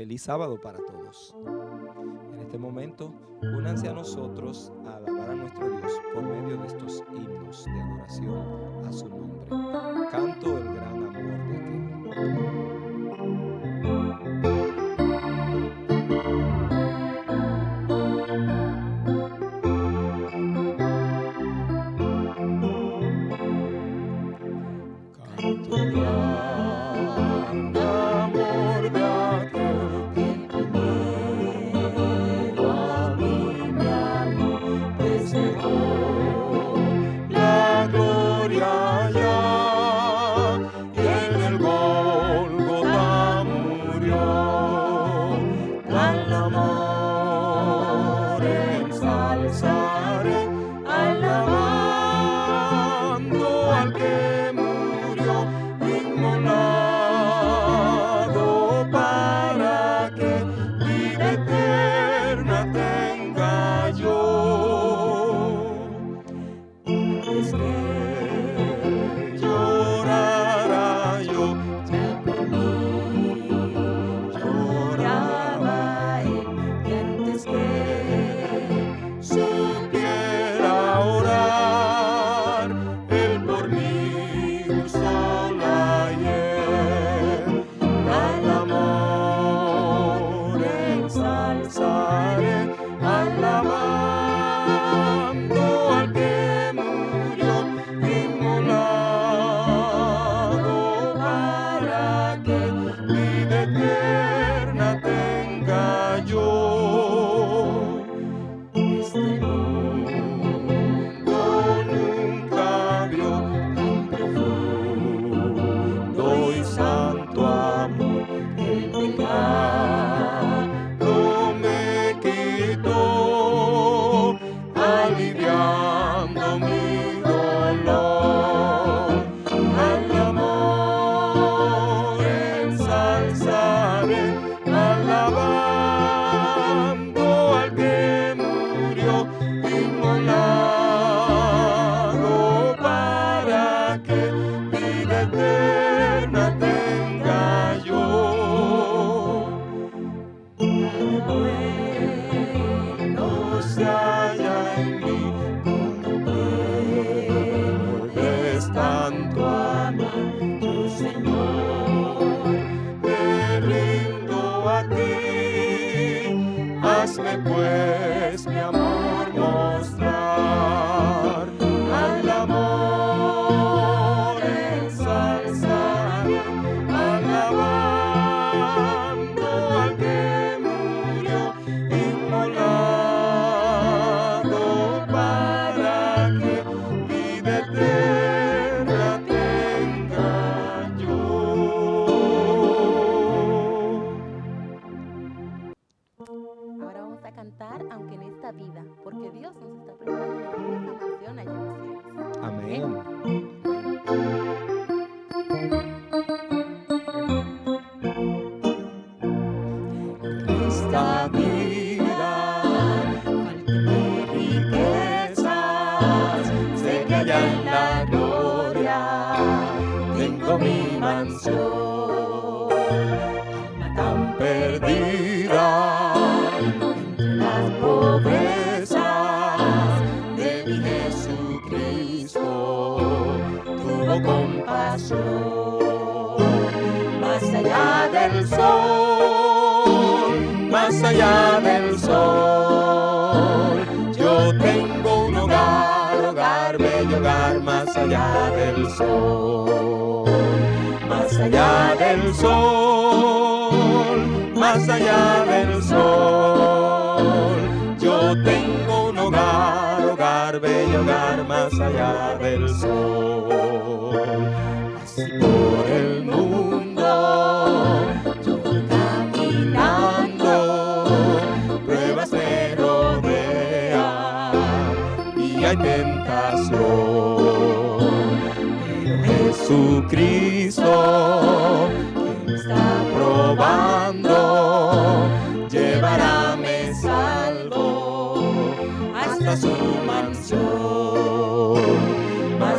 feliz sábado para todos. En este momento, únanse a nosotros a alabar a nuestro Dios por medio de estos himnos de adoración a su nombre. Canto el gran amor de aquel.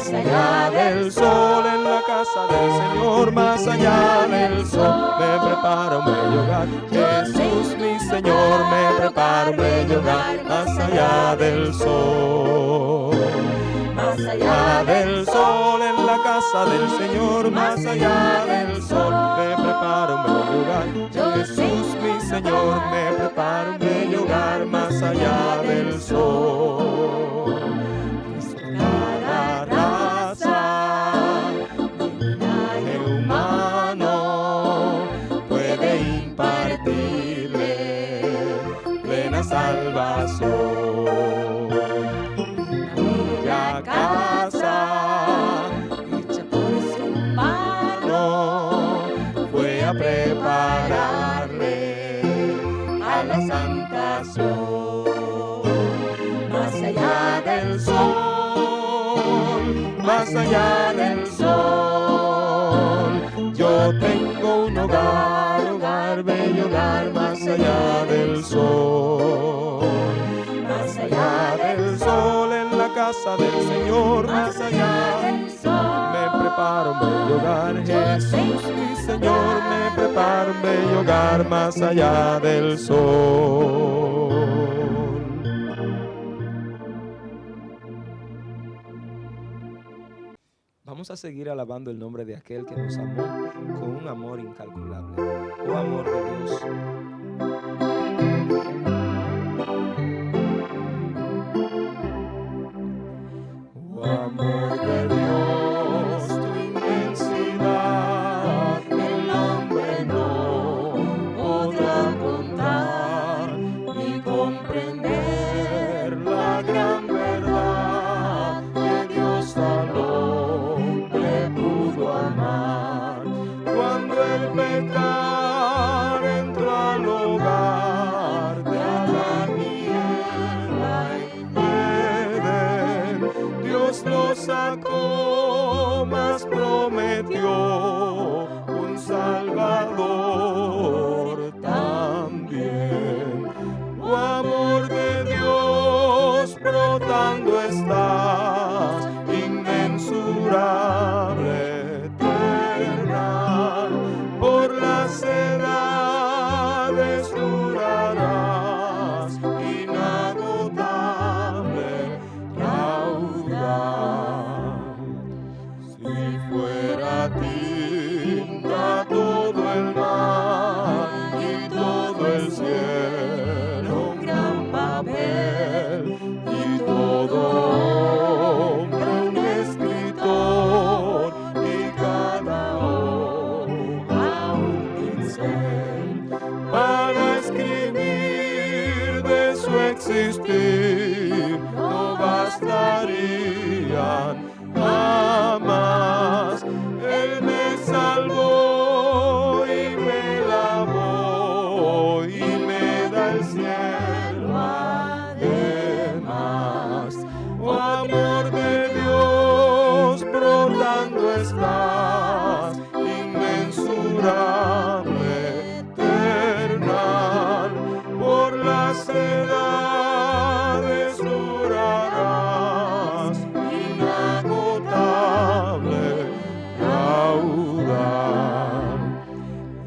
más allá del sol, en la casa del Señor, más allá del sol, me prepara un bello hogar. Jesús mi Señor me prepara un bello hogar, más allá del sol. Más allá del sol, en la casa del Señor, más allá del sol, me prepara un bello hogar. Jesús mi Señor me prepara un bello hogar, más allá del sol. Cada raza del linaje humano puede impartirle plena salvación. La casa hecha por su mano fue a prepararle a la santación. Más allá del sol, más allá del sol, yo tengo un hogar, hogar, bello hogar, más allá del sol. Más allá del sol, en la casa del Señor, más allá del sol, me preparo un bello hogar. Jesús mi Señor me prepara un bello hogar, más allá del sol. Vamos a seguir alabando el nombre de aquel que nos amó con un amor incalculable. Oh amor de Dios. Oh amor de Dios, tu inmensidad, el hombre no podrá contar ni comprender la gran verdad que Dios al hombre pudo amar. Cuando el pecado entró al hogar de Adán y Eva en Edén, Dios lo sacó, mas prometió un Salvador también. Oh amor de Dios, brotando estás, inmensurable, eterna, por las edades durarás, inagotable, raudal. Si fuera tinta todo el mar y todo el cielo un gran papel, y todo hombre un escritor, y cada hoja un pincel, para escribir de su existir no bastarían jamás. Él me salvó y me lavó y me da el cielo además. Oh amor de Dios, brotando estás, inmensurable, eternal, por las edades durarás, inagotable, raudal.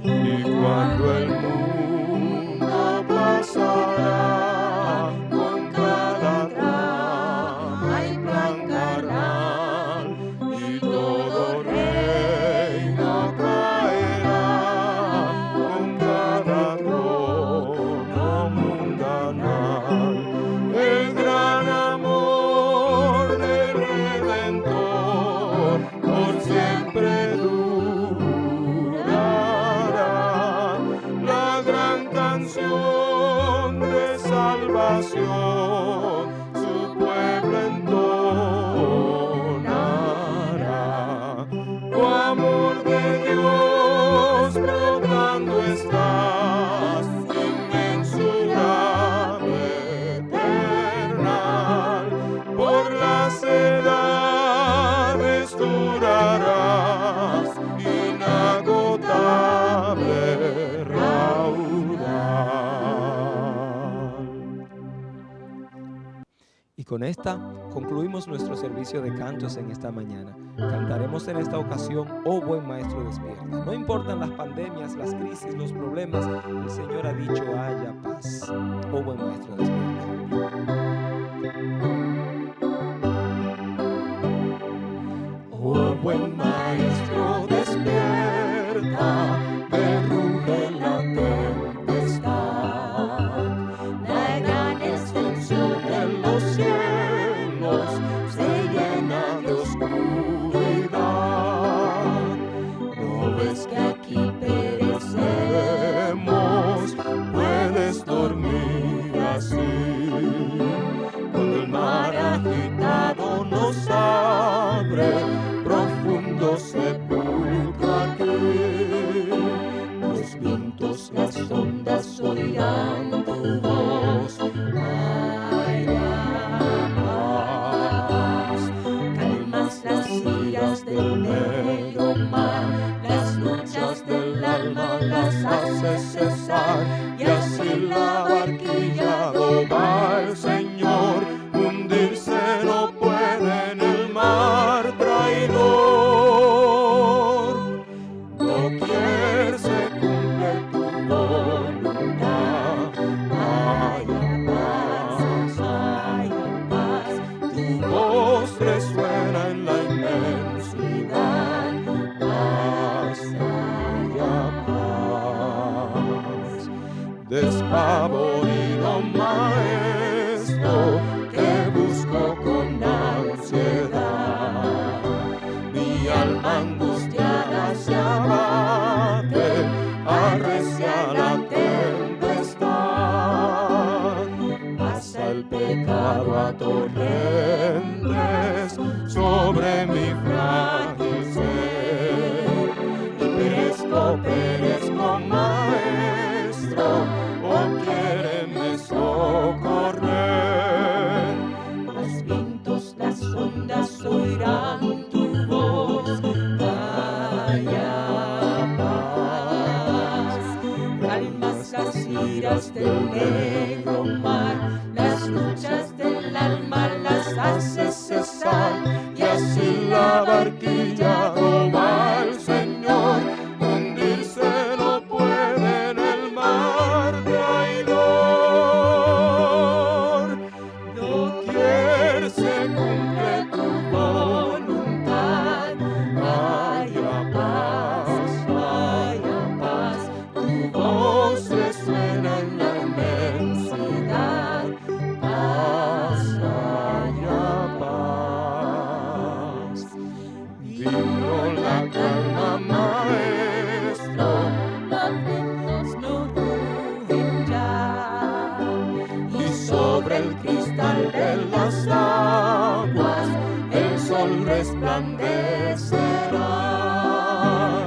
Y cuando el mundo pasará con cada trama y plan carnal, y todo reino caerá con cada trono mundanal, el gran amor del Redentor por siempre durará. La gran canción de salvación su pueblo entonará. Oh amor de Dios, brotando estás, inmensurable, eternal, por las edades durarás, inagotable, raudal. con esta concluimos nuestro servicio de cantos en esta mañana. Cantaremos en esta ocasión, oh buen maestro despierta. No importan las pandemias, las crisis, los problemas, el Señor ha dicho haya paz. Oh buen maestro despierta. Oh buen maestro despierta, que ruge la tempestad. La gran extensión de los cielos se llena de oscuridad. ¿No ves que aquí perecemos? Puedes dormir así. Cuando el mar agitado nos abre profundo sepulcro aquí, los vientos, las ondas oirán tu voz. Haya paz, calmas las iras del negro mar, las luchas del alma las haces cesar, y así la barquilla va el Señor, hundirse no puede en el mar traidor. Doquier se cumple tu voluntad, haya paz, tu voz resuena en la inmensidad, haya paz. Despavorido maestro, te busco con ansiedad, mi alma angustiada se abate, arrecia la tempestad. Pasa el pecado a torrentes sobre mi frágil ser, y perezco maestro, oh quiéreme socorrer. Los vientos, las ondas oirán tu voz, haya paz, calmas las iras del negro mar, las luchas del alma las haces cesar, y así la barquilla va el Señor, hundirse no puede en el mar traidor. Doquier se cumple tu voluntad, haya paz, tu voz resuena en la inmensidad, haya paz. Vino la calma, maestro, los vientos no rugen ya, y sobre el cristal de las aguas el sol resplandecerá.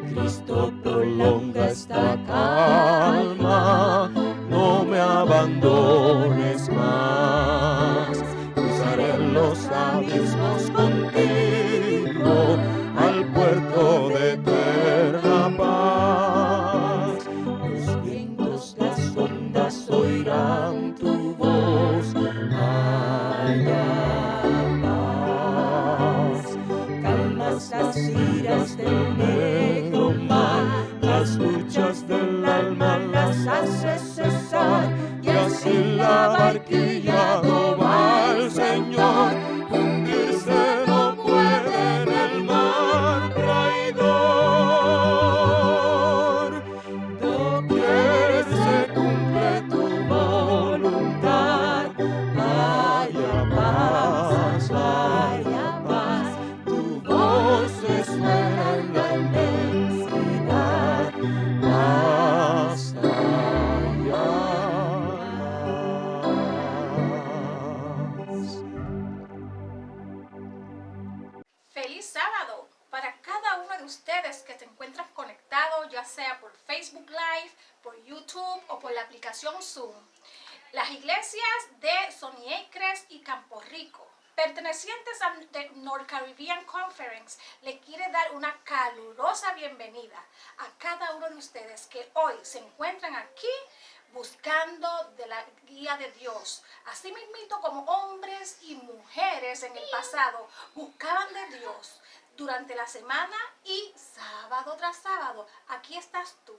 Cristo prolonga esta calma, no me abandones más, cruzaré los abismos contigo al puerto de eterna paz. Los vientos, las ondas oirán tu voz, haya paz, calmas las iras del negro mar, las luchas del alma las haces cesar, y así la barquilla va el Señor, hundirse no puede en el mar traidor. Doquier se cumple tu voluntad, haya paz, tu voz resuena en la inmensidad, hasta haya paz. Feliz sábado para cada uno de ustedes que se encuentran conectados, ya sea por Facebook Live, por YouTube o por la aplicación Zoom. Las iglesias de Sony Acres y Campo Rico, pertenecientes a The North Caribbean Conference, le quiere dar una calurosa bienvenida a cada uno de ustedes que hoy se encuentran aquí buscando de la guía de Dios. Así mismito como hombres y mujeres en el pasado buscaban de Dios durante la semana y sábado tras sábado. Aquí estás tú.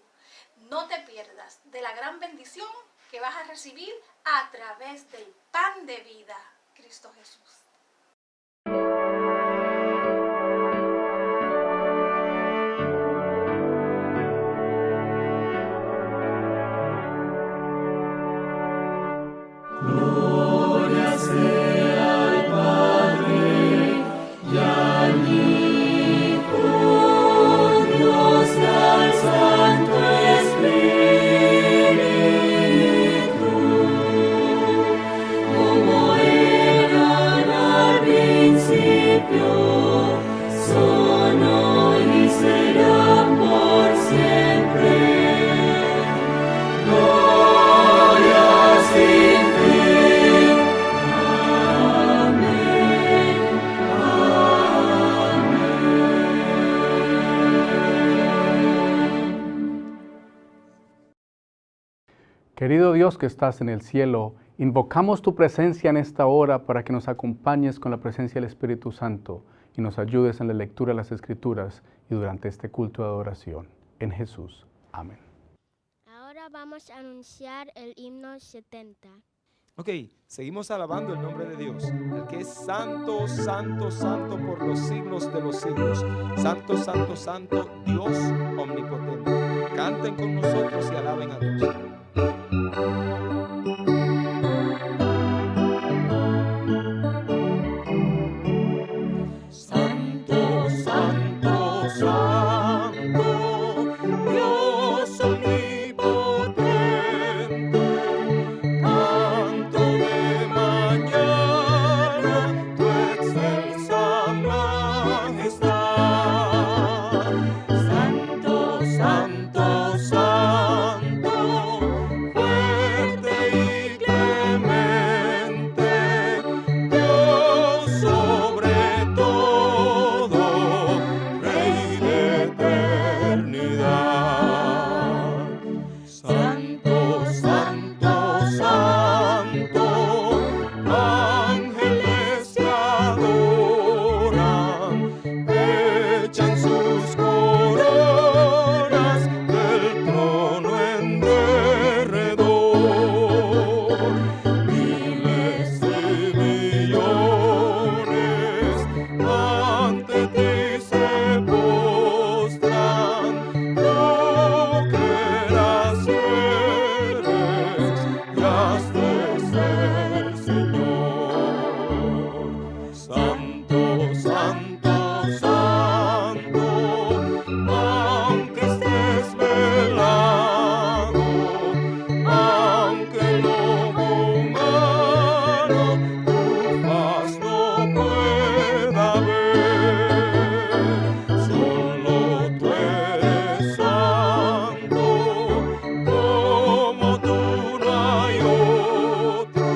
No te pierdas de la gran bendición que vas a recibir a través del pan de vida, Cristo Jesús. Querido Dios que estás en el cielo, invocamos tu presencia en esta hora para que nos acompañes con la presencia del Espíritu Santo y nos ayudes en la lectura de las Escrituras y durante este culto de adoración. En Jesús. Amén. Ahora vamos a anunciar el himno 70. Ok, seguimos alabando el nombre de Dios, el que es santo, santo, santo por los siglos de los siglos. Santo, santo, santo, Dios omnipotente. Canten con nosotros y alaben a Dios. Santo, santo, santo, Dios omnipotente, canto de mañana tu excelsa majestad. Santo, santo, santo, fuerte y clemente, Dios sobre todo, Rey de eternidad. Santo, santo, santo, ángeles te adoran, echan sus coronas del trono en derredor. Miles y millones ante ti se postran, tú que eras y eres y has de ser Señor. Santo, santo, santo, aunque estés velado, aunque el lobo humano tu faz no pueda ver, solo tú eres santo, como tú no hay otro,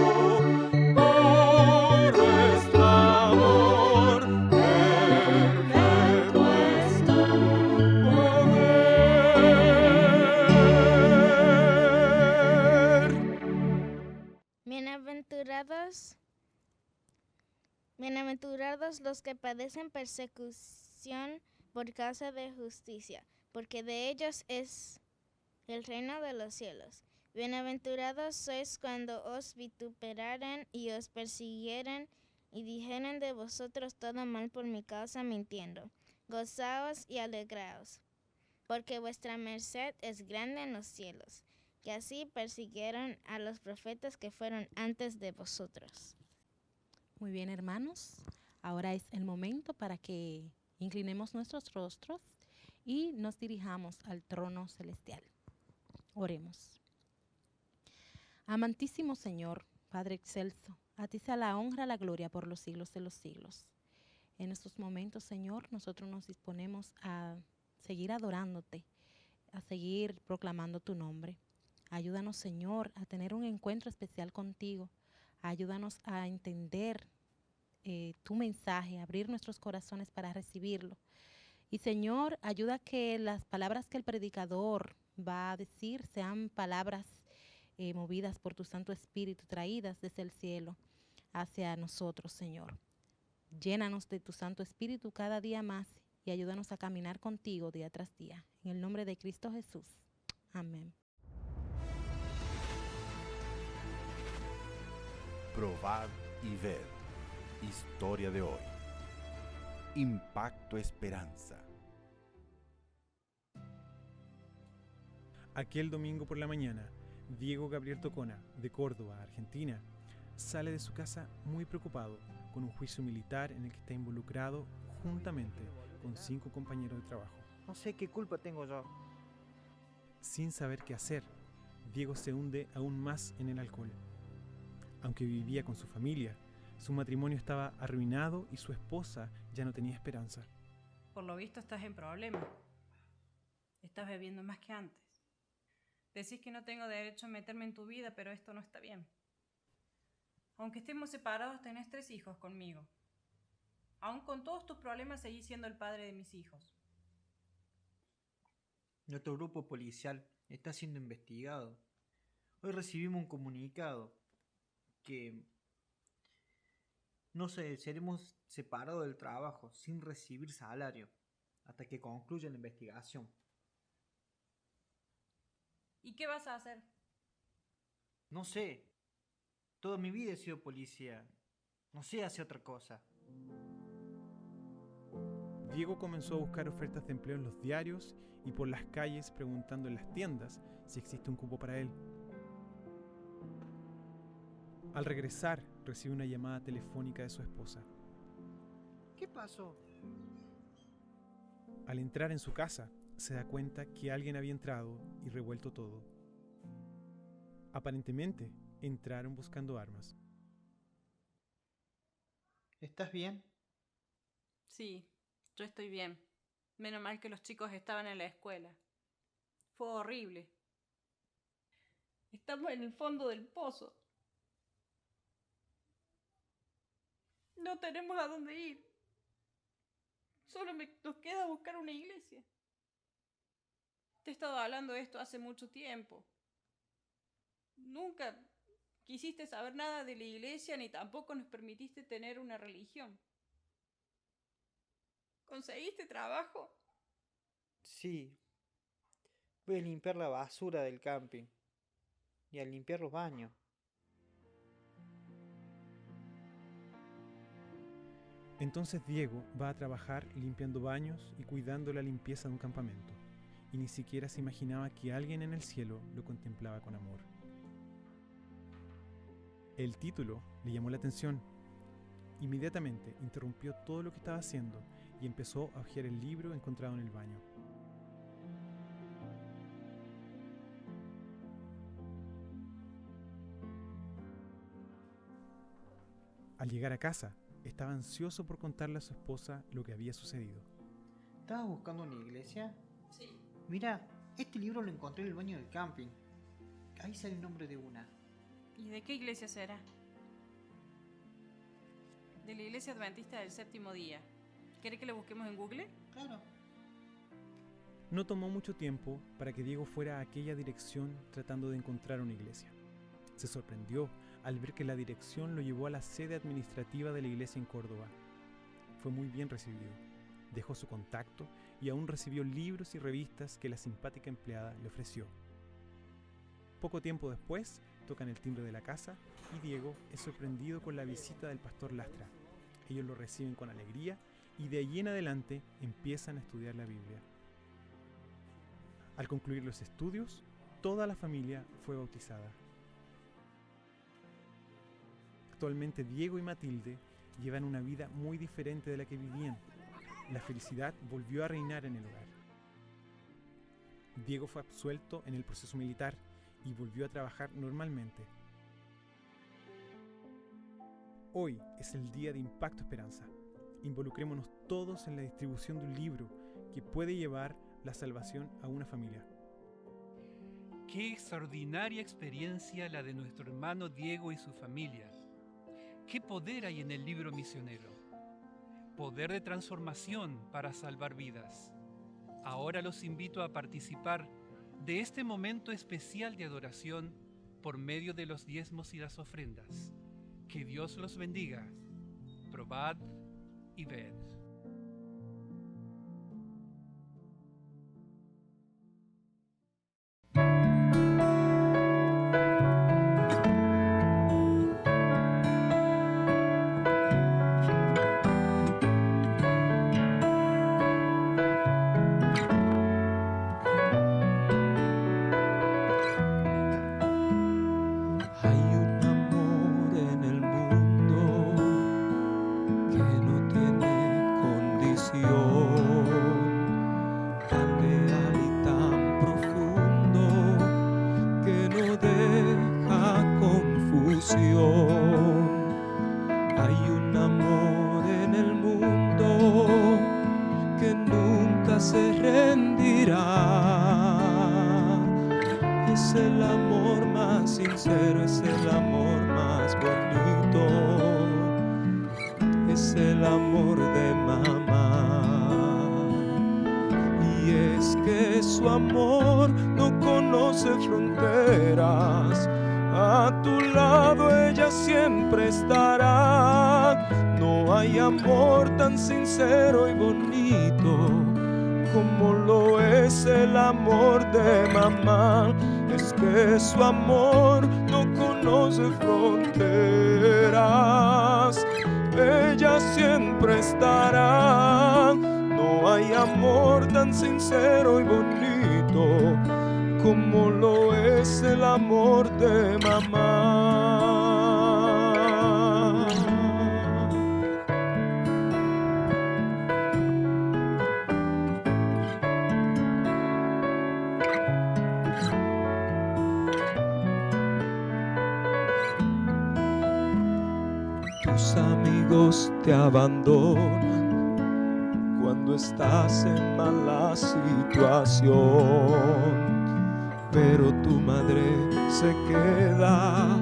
por nuestro amor, perfecto es tu poder. Bienaventurados los que padecen persecución por causa de justicia, porque de ellos es el reino de los cielos. Bienaventurados sois cuando os vituperaren y os persiguieren y dijeren de vosotros todo mal por mi causa mintiendo. Gozaos y alegraos, porque vuestra merced es grande en los cielos, que así persiguieron a los profetas que fueron antes de vosotros. Muy bien, hermanos, ahora es el momento para que inclinemos nuestros rostros y nos dirijamos al trono celestial. Oremos. Amantísimo Señor, Padre excelso, a ti sea la honra, la gloria por los siglos de los siglos. En estos momentos, Señor, nosotros nos disponemos a seguir adorándote, a seguir proclamando tu nombre. Ayúdanos, Señor, a tener un encuentro especial contigo. Ayúdanos a entender tu mensaje, a abrir nuestros corazones para recibirlo. Y, Señor, ayuda a que las palabras que el predicador va a decir sean palabras movidas por tu Santo Espíritu, traídas desde el cielo hacia nosotros, Señor. Llénanos de tu Santo Espíritu cada día más y ayúdanos a caminar contigo día tras día. En el nombre de Cristo Jesús. Amén. Probar y ver. Historia de hoy. Impacto Esperanza. Aquel domingo por la mañana, Diego Gabriel Tocona, de Córdoba, Argentina, sale de su casa muy preocupado con un juicio militar en el que está involucrado juntamente con 5 compañeros de trabajo. No sé qué culpa tengo yo. Sin saber qué hacer, Diego se hunde aún más en el alcohol. Aunque vivía con su familia, su matrimonio estaba arruinado y su esposa ya no tenía esperanza. Por lo visto estás en problemas. Estás bebiendo más que antes. Decís que no tengo derecho a meterme en tu vida, pero esto no está bien. Aunque estemos separados, tenés 3 hijos conmigo. Aún con todos tus problemas, seguís siendo el padre de mis hijos. Nuestro grupo policial está siendo investigado. Hoy recibimos un comunicado que seremos separados del trabajo sin recibir salario hasta que concluya la investigación. ¿Y qué vas a hacer? No sé. Toda mi vida he sido policía. No sé hacer otra cosa. Diego comenzó a buscar ofertas de empleo en los diarios y por las calles preguntando en las tiendas si existe un cupo para él. Al regresar, recibe una llamada telefónica de su esposa. ¿Qué pasó? Al entrar en su casa, se da cuenta que alguien había entrado y revuelto todo. Aparentemente, entraron buscando armas. ¿Estás bien? Sí, yo estoy bien. Menos mal que los chicos estaban en la escuela. Fue horrible. Estamos en el fondo del pozo. No tenemos a dónde ir. Solo nos queda buscar una iglesia. Te he estado hablando de esto hace mucho tiempo. Nunca quisiste saber nada de la iglesia ni tampoco nos permitiste tener una religión. ¿Conseguiste trabajo? Sí. Voy a limpiar la basura del camping y a limpiar los baños. Entonces Diego va a trabajar limpiando baños y cuidando la limpieza de un campamento, y ni siquiera se imaginaba que alguien en el cielo lo contemplaba con amor. El título le llamó la atención. Inmediatamente interrumpió todo lo que estaba haciendo y empezó a hojear el libro encontrado en el baño. Al llegar a casa, estaba ansioso por contarle a su esposa lo que había sucedido. ¿Estabas buscando una iglesia? Sí. Mira, este libro lo encontré en el baño del camping. Ahí sale el nombre de una. ¿Y de qué iglesia será? De la iglesia adventista del séptimo día. ¿Querés que lo busquemos en Google? Claro. No tomó mucho tiempo para que Diego fuera a aquella dirección tratando de encontrar una iglesia. Se sorprendió al ver que la dirección lo llevó a la sede administrativa de la iglesia en Córdoba. Fue muy bien recibido. Dejó su contacto y aún recibió libros y revistas que la simpática empleada le ofreció. Poco tiempo después, tocan el timbre de la casa y Diego es sorprendido con la visita del pastor Lastra. Ellos lo reciben con alegría y de allí en adelante empiezan a estudiar la Biblia. Al concluir los estudios, toda la familia fue bautizada. Actualmente Diego y Matilde llevan una vida muy diferente de la que vivían. La felicidad volvió a reinar en el hogar. Diego fue absuelto en el proceso militar y volvió a trabajar normalmente. Hoy es el día de Impacto Esperanza. Involucrémonos todos en la distribución de un libro que puede llevar la salvación a una familia. Qué extraordinaria experiencia la de nuestro hermano Diego y su familia. Qué poder hay en el libro misionero. Poder de transformación para salvar vidas. Ahora los invito a participar de este momento especial de adoración por medio de los diezmos y las ofrendas. Que Dios los bendiga. Probad y ved. Hay un amor en el mundo que nunca se rendirá. Es el amor más sincero, es el amor más bonito, es el amor de mamá. Y es que su amor no conoce fronteras. A tu lado ella siempre estará. No hay amor tan sincero y bonito como lo es el amor de mamá. Es que su amor no conoce fronteras. Ella siempre estará. No hay amor tan sincero y bonito como lo es el amor de mamá. Tus amigos te abandonan cuando estás en mala situación, pero tu madre se queda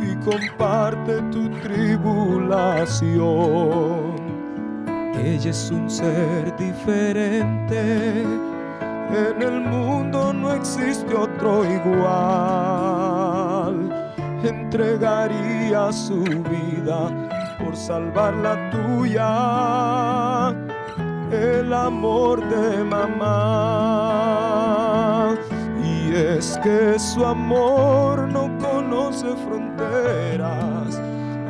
y comparte tu tribulación. Ella es un ser diferente, en el mundo no existe otro igual. Entregaría su vida por salvar la tuya, el amor de mamá. Y es que su amor no conoce fronteras.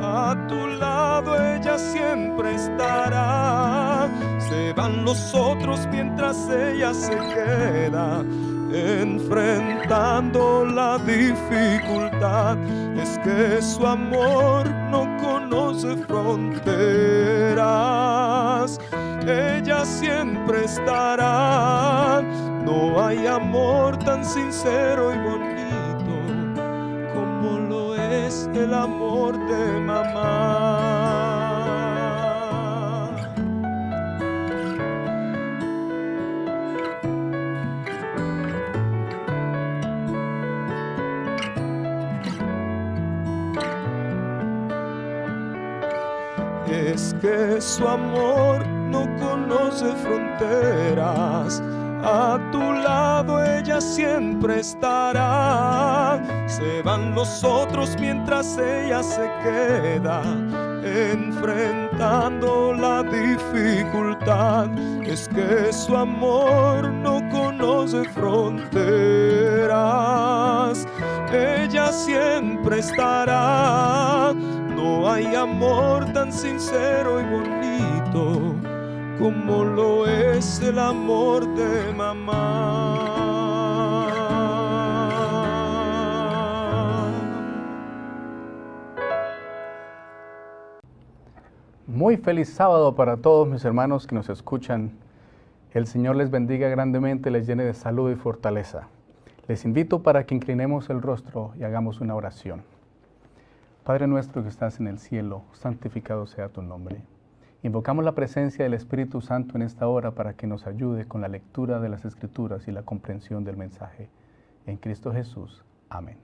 A tu lado ella siempre estará. Se van los otros mientras ella se queda enfrentando la dificultad. Es que su amor no conoce fronteras. Ella siempre estará. No hay amor tan sincero y bonito como lo es el amor de mamá. Es que su amor no conoce fronteras. A tu lado ella siempre estará. Se van los otros mientras ella se queda enfrentando la dificultad. Es que su amor no conoce fronteras. Ella siempre estará. No hay amor tan sincero y bonito como lo es el amor de mamá. Muy feliz sábado para todos mis hermanos que nos escuchan. El Señor les bendiga grandemente, les llene de salud y fortaleza. Les invito para que inclinemos el rostro y hagamos una oración. Padre nuestro que estás en el cielo, santificado sea tu nombre. Invocamos la presencia del Espíritu Santo en esta hora para que nos ayude con la lectura de las Escrituras y la comprensión del mensaje. En Cristo Jesús. Amén.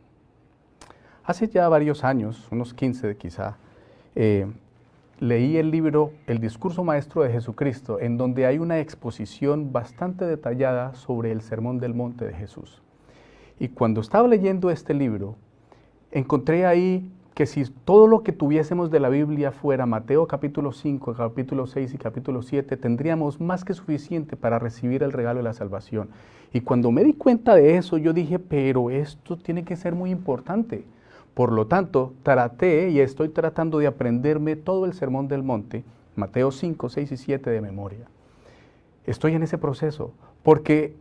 Hace ya varios años, unos 15 quizá, leí el libro El Discurso Maestro de Jesucristo, en donde hay una exposición bastante detallada sobre el Sermón del Monte de Jesús. Y cuando estaba leyendo este libro, encontré ahí que si todo lo que tuviésemos de la Biblia fuera Mateo capítulo 5, capítulo 6 y capítulo 7, tendríamos más que suficiente para recibir el regalo de la salvación. Y cuando me di cuenta de eso, yo dije, pero esto tiene que ser muy importante. Por lo tanto, traté y estoy tratando de aprenderme todo el Sermón del Monte, Mateo 5, 6 y 7 de memoria. Estoy en ese proceso, porque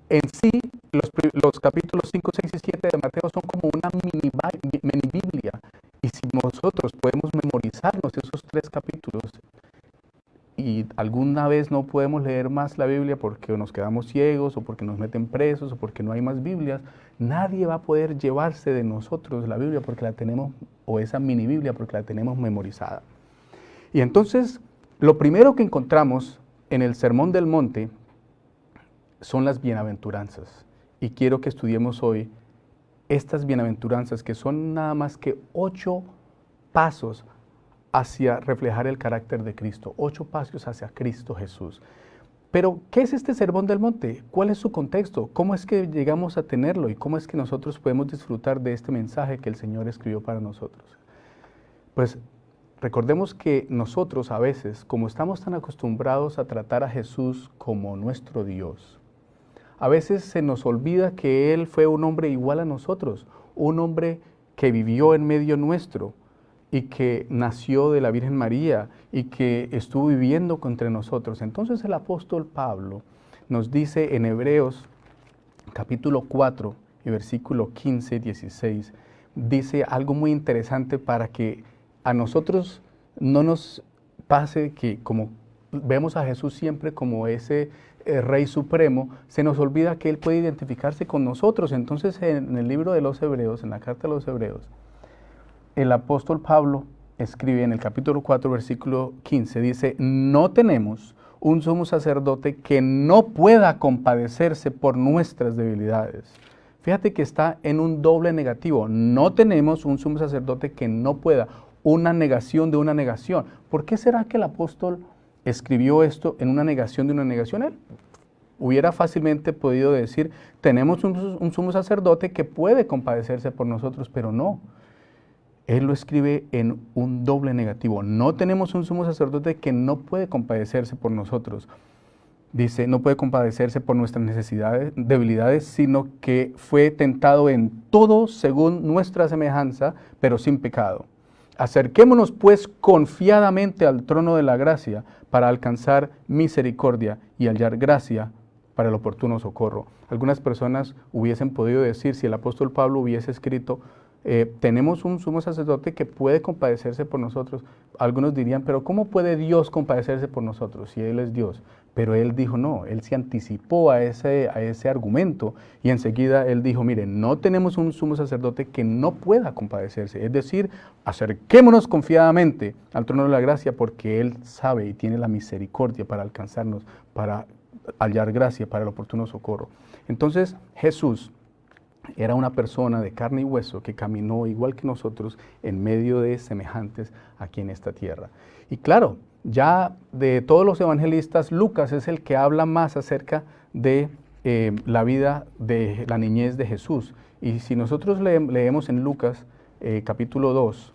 en sí los capítulos 5, 6 y 7 de Mateo son como una mini Biblia. Y si nosotros podemos memorizarnos esos 3 capítulos y alguna vez no podemos leer más la Biblia porque nos quedamos ciegos o porque nos meten presos o porque no hay más Biblias, nadie va a poder llevarse de nosotros la Biblia porque la tenemos, o esa mini Biblia porque la tenemos memorizada. Y entonces, lo primero que encontramos en el Sermón del Monte son las bienaventuranzas. Y quiero que estudiemos hoy estas bienaventuranzas, que son nada más que 8 pasos hacia reflejar el carácter de Cristo, 8 pasos hacia Cristo Jesús. Pero, ¿qué es este Sermón del Monte? ¿Cuál es su contexto? ¿Cómo es que llegamos a tenerlo? ¿Y cómo es que nosotros podemos disfrutar de este mensaje que el Señor escribió para nosotros? Pues, recordemos que nosotros a veces, como estamos tan acostumbrados a tratar a Jesús como nuestro Dios, a veces se nos olvida que Él fue un hombre igual a nosotros, un hombre que vivió en medio nuestro y que nació de la Virgen María y que estuvo viviendo entre nosotros. Entonces el apóstol Pablo nos dice en Hebreos capítulo 4 y versículo 15 y 16, dice algo muy interesante para que a nosotros no nos pase que como vemos a Jesús siempre como ese Rey Supremo, se nos olvida que Él puede identificarse con nosotros. Entonces en el libro de los Hebreos, en la carta de los Hebreos, el apóstol Pablo escribe en el capítulo 4, versículo 15, dice, no tenemos un sumo sacerdote que no pueda compadecerse por nuestras debilidades. Fíjate que está en un doble negativo, no tenemos un sumo sacerdote que no pueda, una negación de una negación. ¿Por qué será que el apóstol escribió esto en una negación de una negación? Él hubiera fácilmente podido decir, tenemos un sumo sacerdote que puede compadecerse por nosotros, pero no. Él lo escribe en un doble negativo. No tenemos un sumo sacerdote que no puede compadecerse por nosotros. Dice, no puede compadecerse por nuestras necesidades, debilidades, sino que fue tentado en todo según nuestra semejanza, pero sin pecado. Acerquémonos pues confiadamente al trono de la gracia para alcanzar misericordia y hallar gracia para el oportuno socorro. Algunas personas hubiesen podido decir, si el apóstol Pablo hubiese escrito, tenemos un sumo sacerdote que puede compadecerse por nosotros. Algunos dirían, pero ¿cómo puede Dios compadecerse por nosotros si Él es Dios? Pero Él dijo no, Él se anticipó a ese argumento y enseguida Él dijo, miren, no tenemos un sumo sacerdote que no pueda compadecerse. Es decir, acerquémonos confiadamente al trono de la gracia porque Él sabe y tiene la misericordia para alcanzarnos, para hallar gracia, para el oportuno socorro. Entonces Jesús era una persona de carne y hueso que caminó igual que nosotros en medio de semejantes aquí en esta tierra. Y claro, ya de todos los evangelistas, Lucas es el que habla más acerca de la vida de la niñez de Jesús. Y si nosotros leemos en Lucas capítulo 2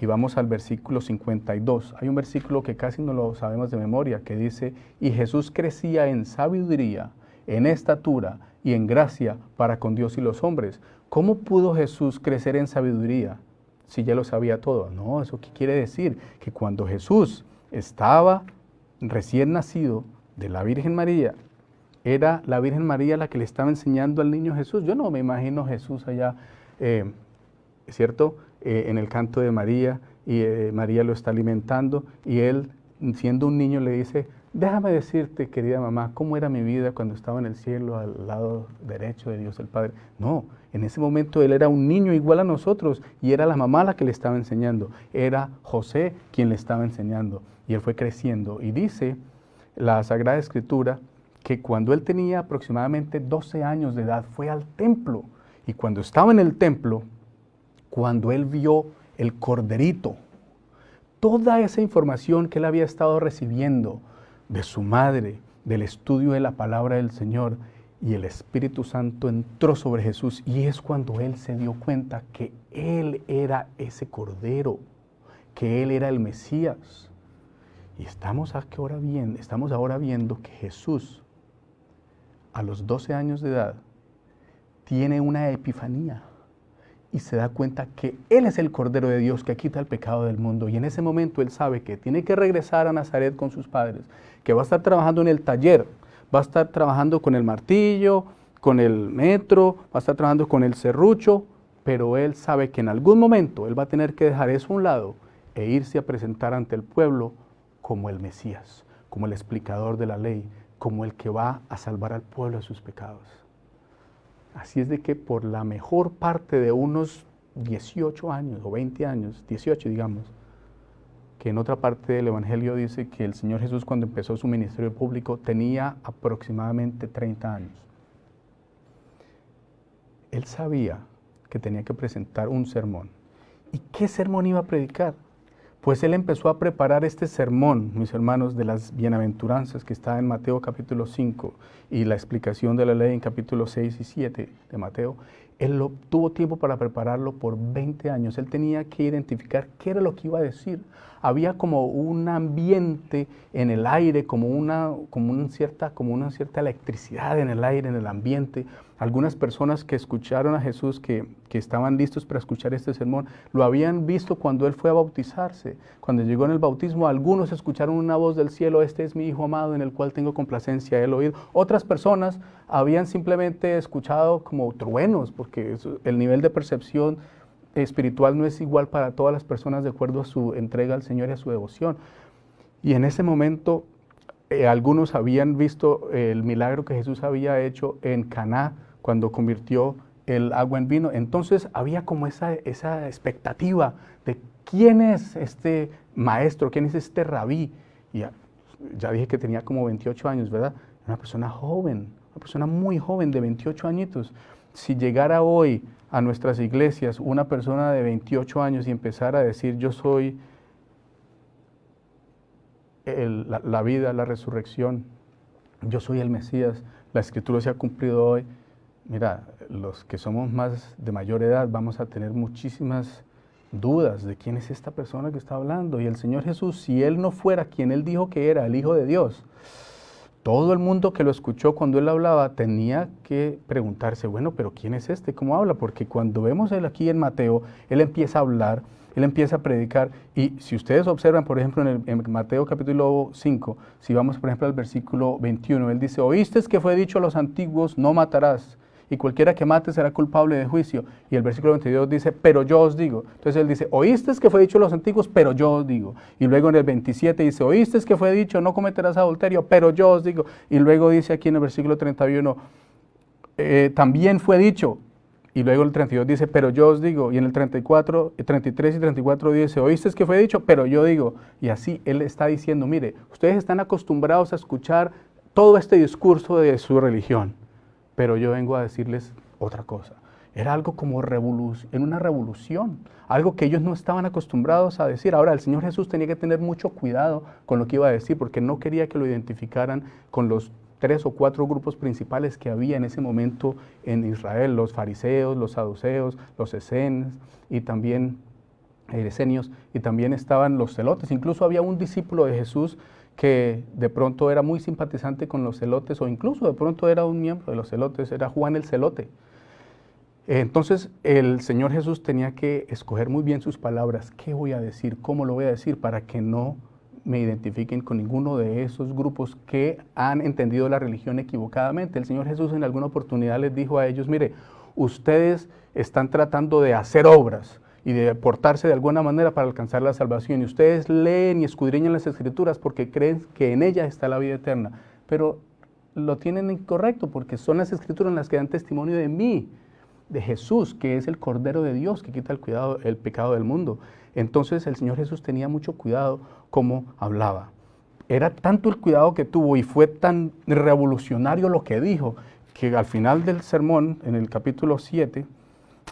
y vamos al versículo 52, hay un versículo que casi no lo sabemos de memoria, que dice, y Jesús crecía en sabiduría, en estatura y en gracia para con Dios y los hombres. ¿Cómo pudo Jesús crecer en sabiduría si ya lo sabía todo? No, ¿eso qué quiere decir? Que cuando Jesús estaba recién nacido de la Virgen María, era la Virgen María la que le estaba enseñando al niño Jesús. Yo no me imagino Jesús allá, ¿cierto? En el canto de María, y María lo está alimentando, y él, siendo un niño, le dice, déjame decirte, querida mamá, cómo era mi vida cuando estaba en el cielo al lado derecho de Dios el Padre. No, en ese momento él era un niño igual a nosotros y era la mamá la que le estaba enseñando. Era José quien le estaba enseñando y él fue creciendo. Y dice la Sagrada Escritura que cuando él tenía aproximadamente 12 años de edad fue al templo. Y cuando estaba en el templo, cuando él vio el corderito, toda esa información que él había estado recibiendo de su madre, del estudio de la palabra del Señor, y el Espíritu Santo entró sobre Jesús, y es cuando él se dio cuenta que él era ese Cordero, que él era el Mesías. Y estamos ahora viendo que Jesús, a los 12 años de edad, tiene una epifanía y se da cuenta que Él es el Cordero de Dios que quita el pecado del mundo. Y en ese momento Él sabe que tiene que regresar a Nazaret con sus padres, que va a estar trabajando en el taller, va a estar trabajando con el martillo, con el metro, va a estar trabajando con el serrucho, pero Él sabe que en algún momento Él va a tener que dejar eso a un lado e irse a presentar ante el pueblo como el Mesías, como el explicador de la ley, como el que va a salvar al pueblo de sus pecados. Así es de que por la mejor parte de unos 18 años o 20 años, 18 digamos, que en otra parte del Evangelio dice que el Señor Jesús cuando empezó su ministerio público tenía aproximadamente 30 años. Él sabía que tenía que presentar un sermón. ¿Y qué sermón iba a predicar? Pues él empezó a preparar este sermón, mis hermanos, de las bienaventuranzas que está en Mateo capítulo 5 y la explicación de la ley en capítulos 6 y 7 de Mateo. Él tuvo tiempo para prepararlo por 20 años. Él tenía que identificar qué era lo que iba a decir. Había como un ambiente en el aire, como una cierta electricidad en el aire, en el ambiente. Algunas personas que escucharon a Jesús, que estaban listos para escuchar este sermón, lo habían visto cuando Él fue a bautizarse. Cuando llegó en el bautismo, algunos escucharon una voz del cielo: este es mi Hijo amado en el cual tengo complacencia Él oído. Otras personas habían simplemente escuchado como truenos, porque el nivel de percepción espiritual no es igual para todas las personas de acuerdo a su entrega al Señor y a su devoción. Y en ese momento algunos habían visto el milagro que Jesús había hecho en Caná cuando convirtió el agua en vino. Entonces había como esa expectativa de quién es este maestro, quién es este rabí. Y ya dije que tenía como 28 años, ¿verdad? Una persona joven, una persona muy joven de 28 añitos. Si llegara hoy a nuestras iglesias una persona de 28 años y empezara a decir: yo soy la vida, la resurrección, yo soy el Mesías, la Escritura se ha cumplido hoy. Mira, los que somos más de mayor edad vamos a tener muchísimas dudas de quién es esta persona que está hablando. Y el Señor Jesús, si Él no fuera quien Él dijo que era, el Hijo de Dios, todo el mundo que lo escuchó cuando Él hablaba tenía que preguntarse: bueno, pero ¿quién es este? ¿Cómo habla? Porque cuando vemos Él aquí en Mateo, Él empieza a hablar, Él empieza a predicar. Y si ustedes observan, por ejemplo, en Mateo capítulo 5, si vamos, por ejemplo, al versículo 21, Él dice: oísteis que fue dicho a los antiguos, no matarás, y cualquiera que mate será culpable de juicio. Y el versículo 22 dice: pero yo os digo. Entonces Él dice: oísteis que fue dicho a los antiguos, pero yo os digo. Y luego en el 27 dice: oísteis que fue dicho, no cometerás adulterio, pero yo os digo. Y luego dice aquí en el versículo 31, también fue dicho. Y luego el 32 dice: pero yo os digo. Y en el 34, 33 y 34 dice: oísteis que fue dicho, pero yo digo. Y así Él está diciendo: mire, ustedes están acostumbrados a escuchar todo este discurso de su religión, pero yo vengo a decirles otra cosa. Era algo como en una revolución, algo que ellos no estaban acostumbrados a decir. Ahora, el Señor Jesús tenía que tener mucho cuidado con lo que iba a decir, porque no quería que lo identificaran con los 3 o 4 grupos principales que había en ese momento en Israel: los fariseos, los saduceos, los esenios y también estaban los celotes. Incluso había un discípulo de Jesús que de pronto era muy simpatizante con los celotes, o incluso de pronto era un miembro de los celotes, era Juan el Celote. Entonces el Señor Jesús tenía que escoger muy bien sus palabras. ¿Qué voy a decir? ¿Cómo lo voy a decir? Para que no me identifiquen con ninguno de esos grupos que han entendido la religión equivocadamente. El Señor Jesús en alguna oportunidad les dijo a ellos: mire, ustedes están tratando de hacer obras y de portarse de alguna manera para alcanzar la salvación, y ustedes leen y escudriñan las Escrituras porque creen que en ellas está la vida eterna, pero lo tienen incorrecto, porque son las Escrituras las que dan testimonio de mí, de Jesús, que es el Cordero de Dios que quita el pecado del mundo. Entonces el Señor Jesús tenía mucho cuidado cómo hablaba. Era tanto el cuidado que tuvo y fue tan revolucionario lo que dijo, que al final del sermón, en el capítulo 7,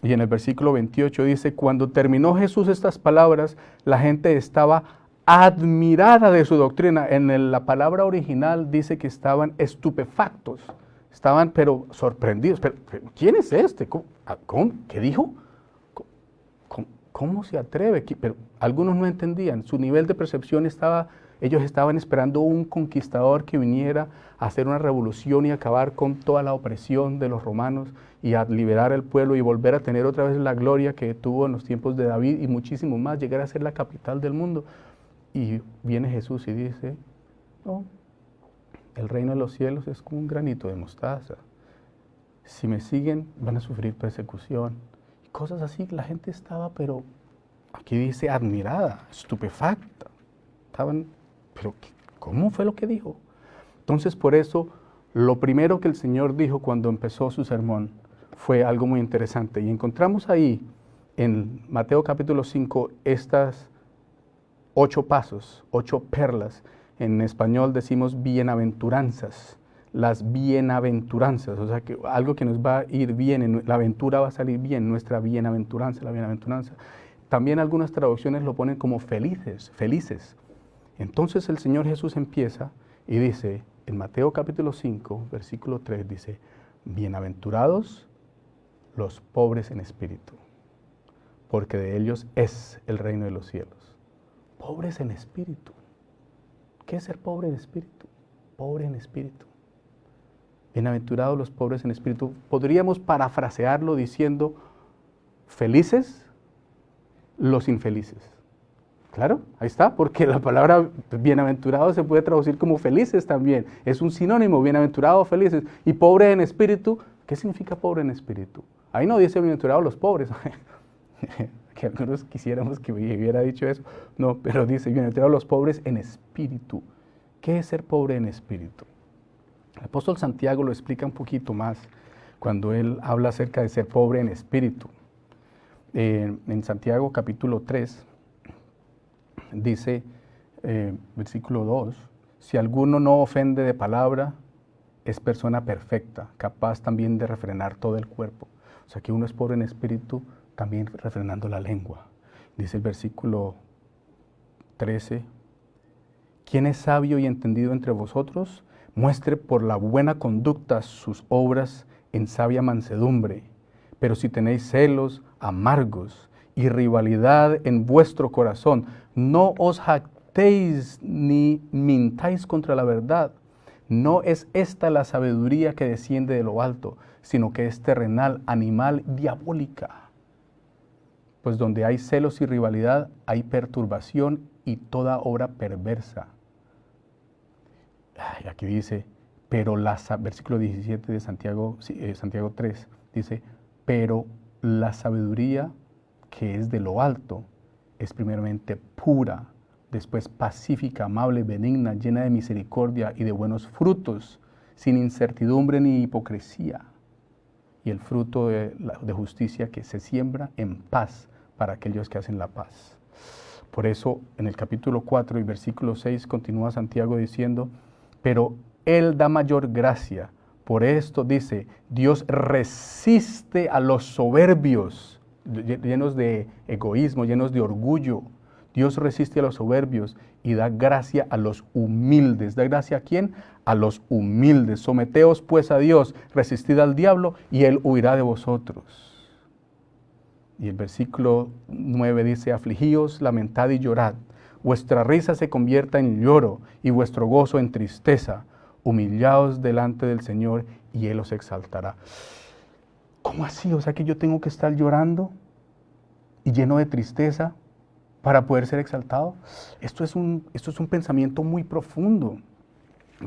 y en el versículo 28 dice: cuando terminó Jesús estas palabras, la gente estaba admirada de su doctrina. En la palabra original dice que estaban estupefactos estaban pero sorprendidos. ¿Pero quién es este? ¿Cómo? ¿Qué dijo? ¿Cómo se atreve? Pero algunos no entendían. Su nivel de percepción ellos estaban esperando un conquistador que viniera a hacer una revolución y acabar con toda la opresión de los romanos y a liberar al pueblo y volver a tener otra vez la gloria que tuvo en los tiempos de David y muchísimo más, llegar a ser la capital del mundo. Y viene Jesús y dice, no, el reino de los cielos es como un granito de mostaza. Si me siguen, van a sufrir persecución. Y cosas así, la gente estaba, pero aquí dice admirada, estupefacta. Estaban, pero ¿cómo fue lo que dijo? Entonces, por eso, lo primero que el Señor dijo cuando empezó su sermón fue algo muy interesante. Y encontramos ahí, en Mateo capítulo 5, estas 8 pasos, 8 perlas. En español decimos bienaventuranzas, las bienaventuranzas, o sea, que algo que nos va a ir bien, la aventura va a salir bien, nuestra bienaventuranza, la bienaventuranza. También algunas traducciones lo ponen como felices, felices. Entonces el Señor Jesús empieza y dice, en Mateo capítulo 5, versículo 3, dice, bienaventurados los pobres en espíritu, porque de ellos es el reino de los cielos. Pobres en espíritu. ¿Qué es ser pobre en espíritu? Pobre en espíritu. Bienaventurados los pobres en espíritu. Podríamos parafrasearlo diciendo, felices los infelices. Claro, ahí está, porque la palabra bienaventurado se puede traducir como felices también. Es un sinónimo, bienaventurados, felices. Y pobre en espíritu, ¿qué significa pobre en espíritu? Ahí no dice bienaventurados los pobres. Que algunos quisiéramos que hubiera dicho eso. No, pero dice, bienaventurados los pobres en espíritu. ¿Qué es ser pobre en espíritu? El apóstol Santiago lo explica un poquito más cuando él habla acerca de ser pobre en espíritu. En Santiago capítulo 3, dice, versículo 2, si alguno no ofende de palabra, es persona perfecta, capaz también de refrenar todo el cuerpo. O sea que uno es pobre en espíritu, también refrenando la lengua. Dice el versículo 13, ¿quién es sabio y entendido entre vosotros? Muestre por la buena conducta sus obras en sabia mansedumbre. Pero si tenéis celos amargos y rivalidad en vuestro corazón, no os jactéis ni mintáis contra la verdad. No es esta la sabiduría que desciende de lo alto, sino que es terrenal, animal, diabólica. Pues donde hay celos y rivalidad, hay perturbación y toda obra perversa. Y aquí dice, pero versículo 17 de Santiago 3, dice, pero la sabiduría que es de lo alto es primeramente pura, después pacífica, amable, benigna, llena de misericordia y de buenos frutos, sin incertidumbre ni hipocresía. Y el fruto de justicia que se siembra en paz para aquellos que hacen la paz. Por eso, en el capítulo 4 y versículo 6 continúa Santiago diciendo, pero Él da mayor gracia. Por esto dice, Dios resiste a los soberbios, llenos de egoísmo, llenos de orgullo. Dios resiste a los soberbios y da gracia a los humildes. ¿Da gracia a quién? A los humildes. Someteos pues a Dios, resistid al diablo y Él huirá de vosotros. Y el versículo 9 dice, afligíos, lamentad y llorad. Vuestra risa se convierta en lloro y vuestro gozo en tristeza. Humillaos delante del Señor y Él os exaltará. ¿Cómo así? O sea que yo tengo que estar llorando y lleno de tristeza para poder ser exaltado. Esto es un pensamiento muy profundo.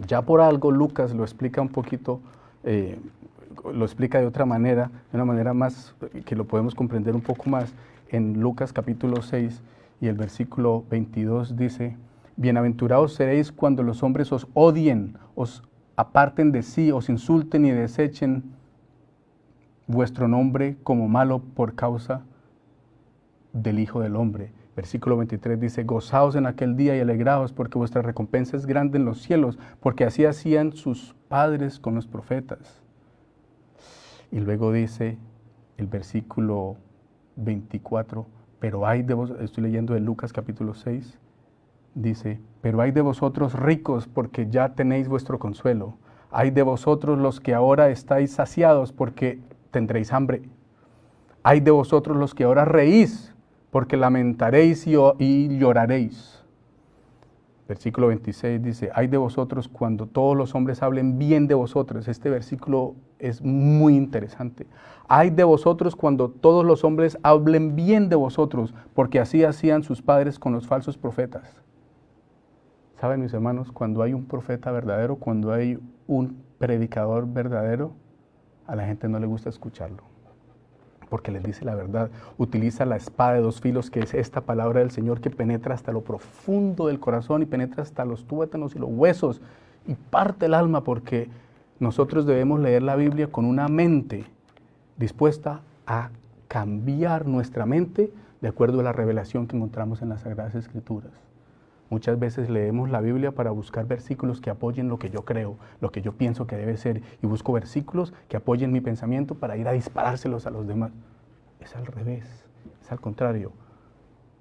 Ya por algo Lucas lo explica un poquito, lo explica de otra manera, de una manera más que lo podemos comprender un poco más. En Lucas capítulo 6 y el versículo 22 dice, bienaventurados seréis cuando los hombres os odien, os aparten de sí, os insulten y desechen vuestro nombre como malo por causa del Hijo del Hombre. Versículo 23 dice, gozaos en aquel día y alegraos, porque vuestra recompensa es grande en los cielos, porque así hacían sus padres con los profetas. Y luego dice el versículo 24, pero hay de vosotros, estoy leyendo de Lucas capítulo 6, dice, pero hay de vosotros ricos, porque ya tenéis vuestro consuelo. Ay de vosotros los que ahora estáis saciados, porque tendréis hambre. Ay de vosotros los que ahora reís, porque lamentaréis y lloraréis. Versículo 26 dice, ay de vosotros cuando todos los hombres hablen bien de vosotros. Este versículo es muy interesante. Ay de vosotros cuando todos los hombres hablen bien de vosotros, porque así hacían sus padres con los falsos profetas. ¿Saben, mis hermanos? Cuando hay un profeta verdadero, cuando hay un predicador verdadero, a la gente no le gusta escucharlo, porque les dice la verdad. Utiliza la espada de dos filos, que es esta palabra del Señor, que penetra hasta lo profundo del corazón y penetra hasta los tuétanos y los huesos y parte el alma, porque nosotros debemos leer la Biblia con una mente dispuesta a cambiar nuestra mente de acuerdo a la revelación que encontramos en las Sagradas Escrituras. Muchas veces leemos la Biblia para buscar versículos que apoyen lo que yo creo, lo que yo pienso que debe ser, y busco versículos que apoyen mi pensamiento para ir a disparárselos a los demás. Es al revés, es al contrario.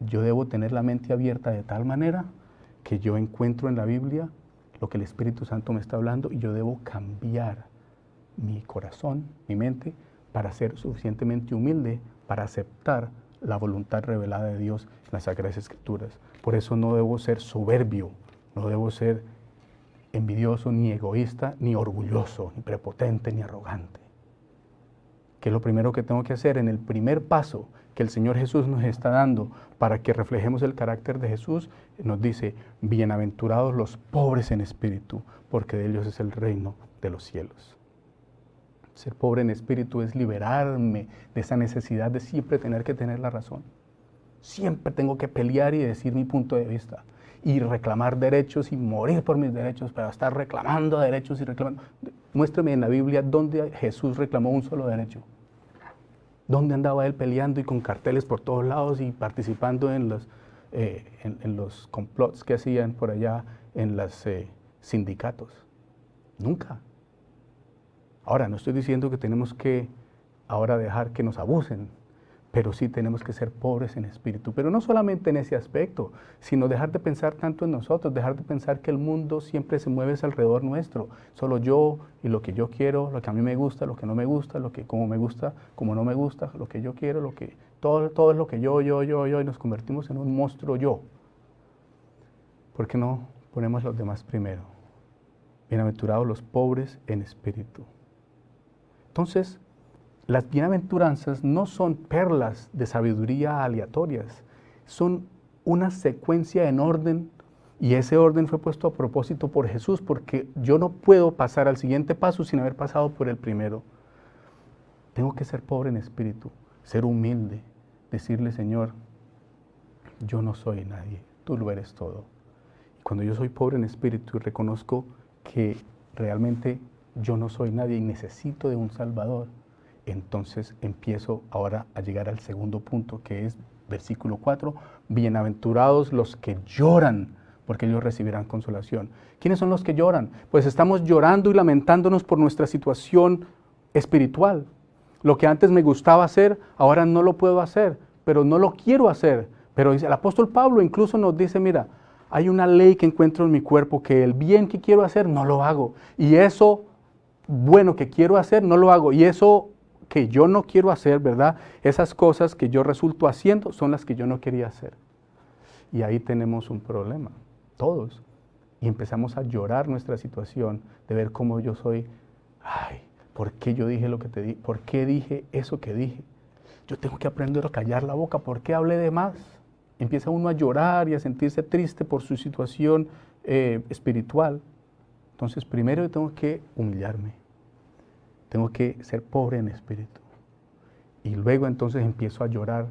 Yo debo tener la mente abierta de tal manera que yo encuentro en la Biblia lo que el Espíritu Santo me está hablando, y yo debo cambiar mi corazón, mi mente, para ser suficientemente humilde para aceptar la voluntad revelada de Dios en las Sagradas Escrituras. Por eso no debo ser soberbio, no debo ser envidioso, ni egoísta, ni orgulloso, ni prepotente, ni arrogante. ¿Qué es lo primero que tengo que hacer? En el primer paso que el Señor Jesús nos está dando para que reflejemos el carácter de Jesús, nos dice, bienaventurados los pobres en espíritu, porque de ellos es el reino de los cielos. Ser pobre en espíritu es liberarme de esa necesidad de siempre tener que tener la razón. Siempre tengo que pelear y decir mi punto de vista, y reclamar derechos y morir por mis derechos, pero estar reclamando derechos y reclamando. Muéstrame en la Biblia dónde Jesús reclamó un solo derecho. ¿Dónde andaba él peleando y con carteles por todos lados y participando en los complots que hacían por allá en los sindicatos? Nunca. Ahora, no estoy diciendo que tenemos que ahora dejar que nos abusen, pero sí tenemos que ser pobres en espíritu. Pero no solamente en ese aspecto, sino dejar de pensar tanto en nosotros, dejar de pensar que el mundo siempre se mueve alrededor nuestro. Solo yo y lo que yo quiero, lo que a mí me gusta, lo que no me gusta, lo que como me gusta, como no me gusta, lo que yo quiero, lo que todo es lo que yo, y nos convertimos en un monstruo yo. ¿Por qué no ponemos a los demás primero? Bienaventurados los pobres en espíritu. Entonces, las bienaventuranzas no son perlas de sabiduría aleatorias, son una secuencia en orden, y ese orden fue puesto a propósito por Jesús, porque yo no puedo pasar al siguiente paso sin haber pasado por el primero. Tengo que ser pobre en espíritu, ser humilde, decirle, Señor, yo no soy nadie, tú lo eres todo. Y cuando yo soy pobre en espíritu y reconozco que realmente yo no soy nadie y necesito de un Salvador, entonces empiezo ahora a llegar al segundo punto, que es versículo 4, bienaventurados los que lloran, porque ellos recibirán consolación. ¿Quiénes son los que lloran? Pues estamos llorando y lamentándonos por nuestra situación espiritual. Lo que antes me gustaba hacer, ahora no lo puedo hacer, pero no lo quiero hacer. Pero el apóstol Pablo incluso nos dice, mira, hay una ley que encuentro en mi cuerpo, que el bien que quiero hacer no lo hago, y eso bueno que quiero hacer no lo hago, y eso que yo no quiero hacer, ¿verdad? Esas cosas que yo resulto haciendo son las que yo no quería hacer. Y ahí tenemos un problema, todos. Y empezamos a llorar nuestra situación, de ver cómo yo soy, ay, ¿por qué yo dije lo que te di? ¿Por qué dije eso que dije? Yo tengo que aprender a callar la boca, ¿por qué hablé de más? Empieza uno a llorar y a sentirse triste por su situación espiritual. Entonces, primero yo tengo que humillarme. Tengo que ser pobre en espíritu. Y luego entonces empiezo a llorar,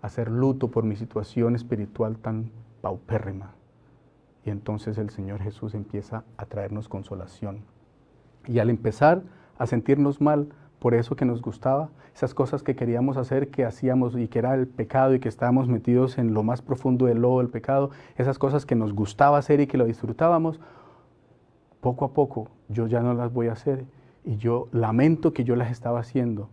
a hacer luto por mi situación espiritual tan paupérrima. Y entonces el Señor Jesús empieza a traernos consolación. Y al empezar a sentirnos mal por eso que nos gustaba, esas cosas que queríamos hacer, que hacíamos y que era el pecado y que estábamos metidos en lo más profundo del lodo del pecado, esas cosas que nos gustaba hacer y que lo disfrutábamos, poco a poco yo ya no las voy a hacer. Y yo lamento que yo las estaba haciendo.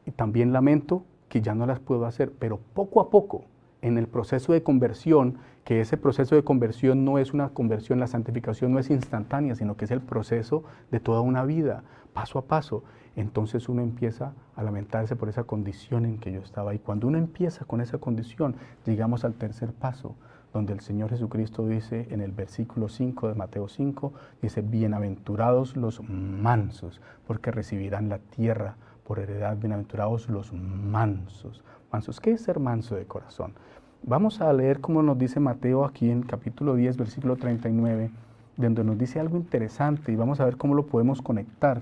Y también lamento que ya no las puedo hacer. Pero poco a poco en el proceso de conversión, que ese proceso de conversión no es una conversión, la santificación no es instantánea, sino que es el proceso de toda una vida, paso a paso. Entonces uno empieza a lamentarse por esa condición en que yo estaba. Y cuando uno empieza con esa condición, llegamos al tercer paso, donde el Señor Jesucristo dice en el versículo 5 de Mateo 5, dice, bienaventurados los mansos, porque recibirán la tierra por heredad. Bienaventurados los mansos. Mansos, ¿qué es ser manso de corazón? Vamos a leer como nos dice Mateo aquí en capítulo 10, versículo 39, donde nos dice algo interesante y vamos a ver cómo lo podemos conectar.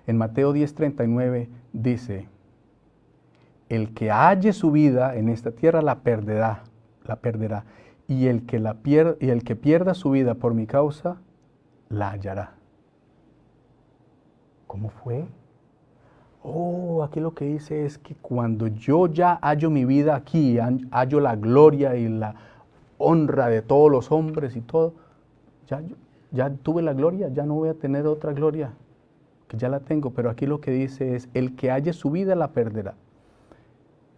En Mateo 10, 39 dice, el que halle su vida en esta tierra la perderá, y el que pierda su vida por mi causa, la hallará. ¿Cómo fue? Aquí lo que dice es que cuando yo ya hallo mi vida aquí, hallo la gloria y la honra de todos los hombres y todo, ya tuve la gloria, ya no voy a tener otra gloria, que ya la tengo, pero aquí lo que dice es, el que halle su vida la perderá.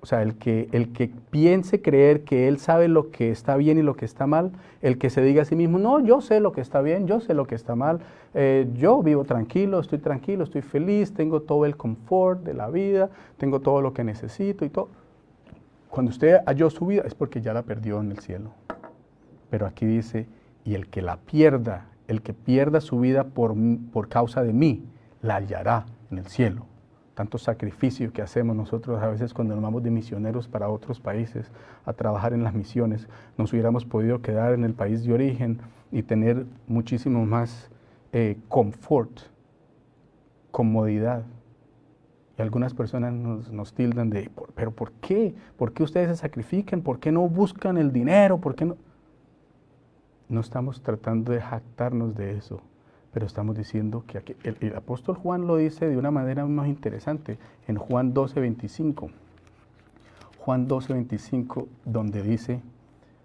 O sea, el que piense creer que él sabe lo que está bien y lo que está mal, el que se diga a sí mismo, no, yo sé lo que está bien, yo sé lo que está mal, yo vivo tranquilo, estoy feliz, tengo todo el confort de la vida, tengo todo lo que necesito y todo. Cuando usted halló su vida es porque ya la perdió en el cielo. Pero aquí dice, y el que la pierda, el que pierda su vida por causa de mí, la hallará en el cielo. Tanto sacrificio que hacemos nosotros a veces cuando nos vamos de misioneros para otros países a trabajar en las misiones, nos hubiéramos podido quedar en el país de origen y tener muchísimo más confort, comodidad. Y algunas personas nos tildan de, ¿pero por qué? ¿Por qué ustedes se sacrifican? ¿Por qué no buscan el dinero? ¿Por qué no? No estamos tratando de jactarnos de eso, pero estamos diciendo que aquí, el apóstol Juan lo dice de una manera más interesante, en Juan 12:25. Juan 12:25, donde dice,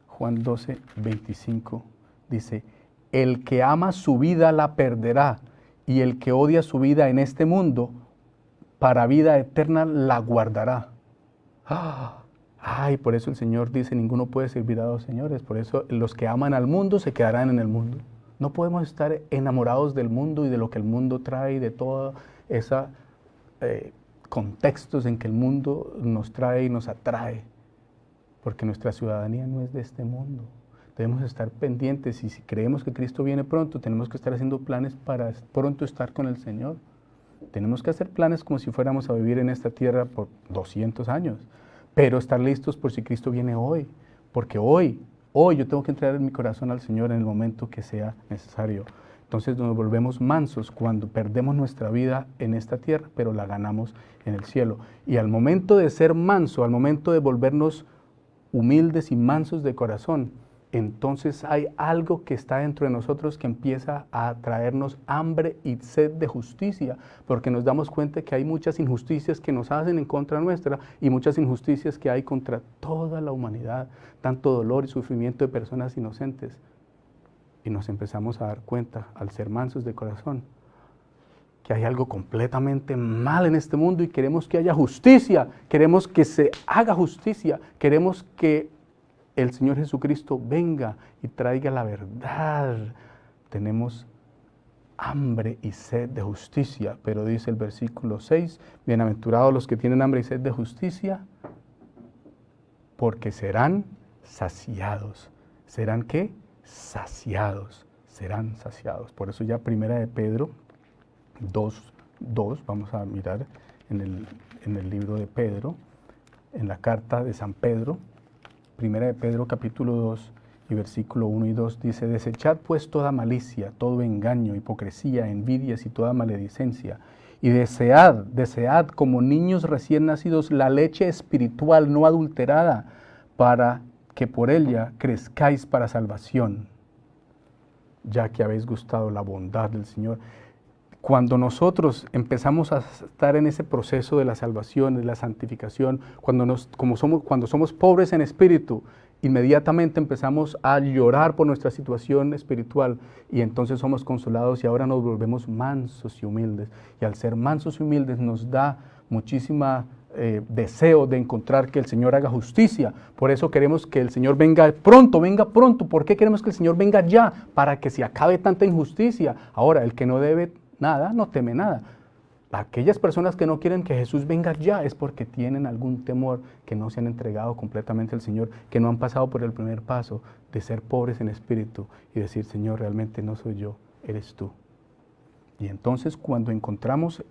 Juan 12:25, dice, el que ama su vida la perderá, y el que odia su vida en este mundo, para vida eterna la guardará. Por eso el Señor dice, ninguno puede servir a dos señores, por eso los que aman al mundo se quedarán en el mundo. No podemos estar enamorados del mundo y de lo que el mundo trae, de todos esos contextos en que el mundo nos trae y nos atrae, porque nuestra ciudadanía no es de este mundo. Debemos estar pendientes y si creemos que Cristo viene pronto, tenemos que estar haciendo planes para pronto estar con el Señor. Tenemos que hacer planes como si fuéramos a vivir en esta tierra por 200 años, pero estar listos por si Cristo viene hoy, porque hoy yo tengo que entregar mi corazón al Señor en el momento que sea necesario. Entonces nos volvemos mansos cuando perdemos nuestra vida en esta tierra, pero la ganamos en el cielo. Y al momento de ser manso, al momento de volvernos humildes y mansos de corazón, entonces hay algo que está dentro de nosotros que empieza a traernos hambre y sed de justicia, porque nos damos cuenta que hay muchas injusticias que nos hacen en contra nuestra y muchas injusticias que hay contra toda la humanidad, tanto dolor y sufrimiento de personas inocentes. Y nos empezamos a dar cuenta, al ser mansos de corazón, que hay algo completamente mal en este mundo y queremos que haya justicia, queremos que se haga justicia, queremos que el Señor Jesucristo venga y traiga la verdad. Tenemos hambre y sed de justicia, pero dice el versículo 6, bienaventurados los que tienen hambre y sed de justicia, porque serán saciados. ¿Serán qué? Saciados, serán saciados. Por eso ya primera de Pedro 2:2, vamos a mirar en el libro de Pedro, en la carta de San Pedro, primera de Pedro capítulo 2 y versículo 1 y 2 dice, desechad pues toda malicia, todo engaño, hipocresía, envidias y toda maledicencia, y desead como niños recién nacidos la leche espiritual no adulterada, para que por ella crezcáis para salvación, ya que habéis gustado la bondad del Señor. Cuando nosotros empezamos a estar en ese proceso de la salvación, de la santificación, cuando somos pobres en espíritu, inmediatamente empezamos a llorar por nuestra situación espiritual y entonces somos consolados y ahora nos volvemos mansos y humildes. Y al ser mansos y humildes nos da muchísima deseo de encontrar que el Señor haga justicia. Por eso queremos que el Señor venga pronto, venga pronto. ¿Por qué queremos que el Señor venga ya? Para que se acabe tanta injusticia. Ahora, el que no debe nada, no teme nada. Aquellas personas que no quieren que Jesús venga ya es porque tienen algún temor, que no se han entregado completamente al Señor, que no han pasado por el primer paso de ser pobres en espíritu y decir, Señor, realmente no soy yo, eres tú. Y entonces cuando encontramos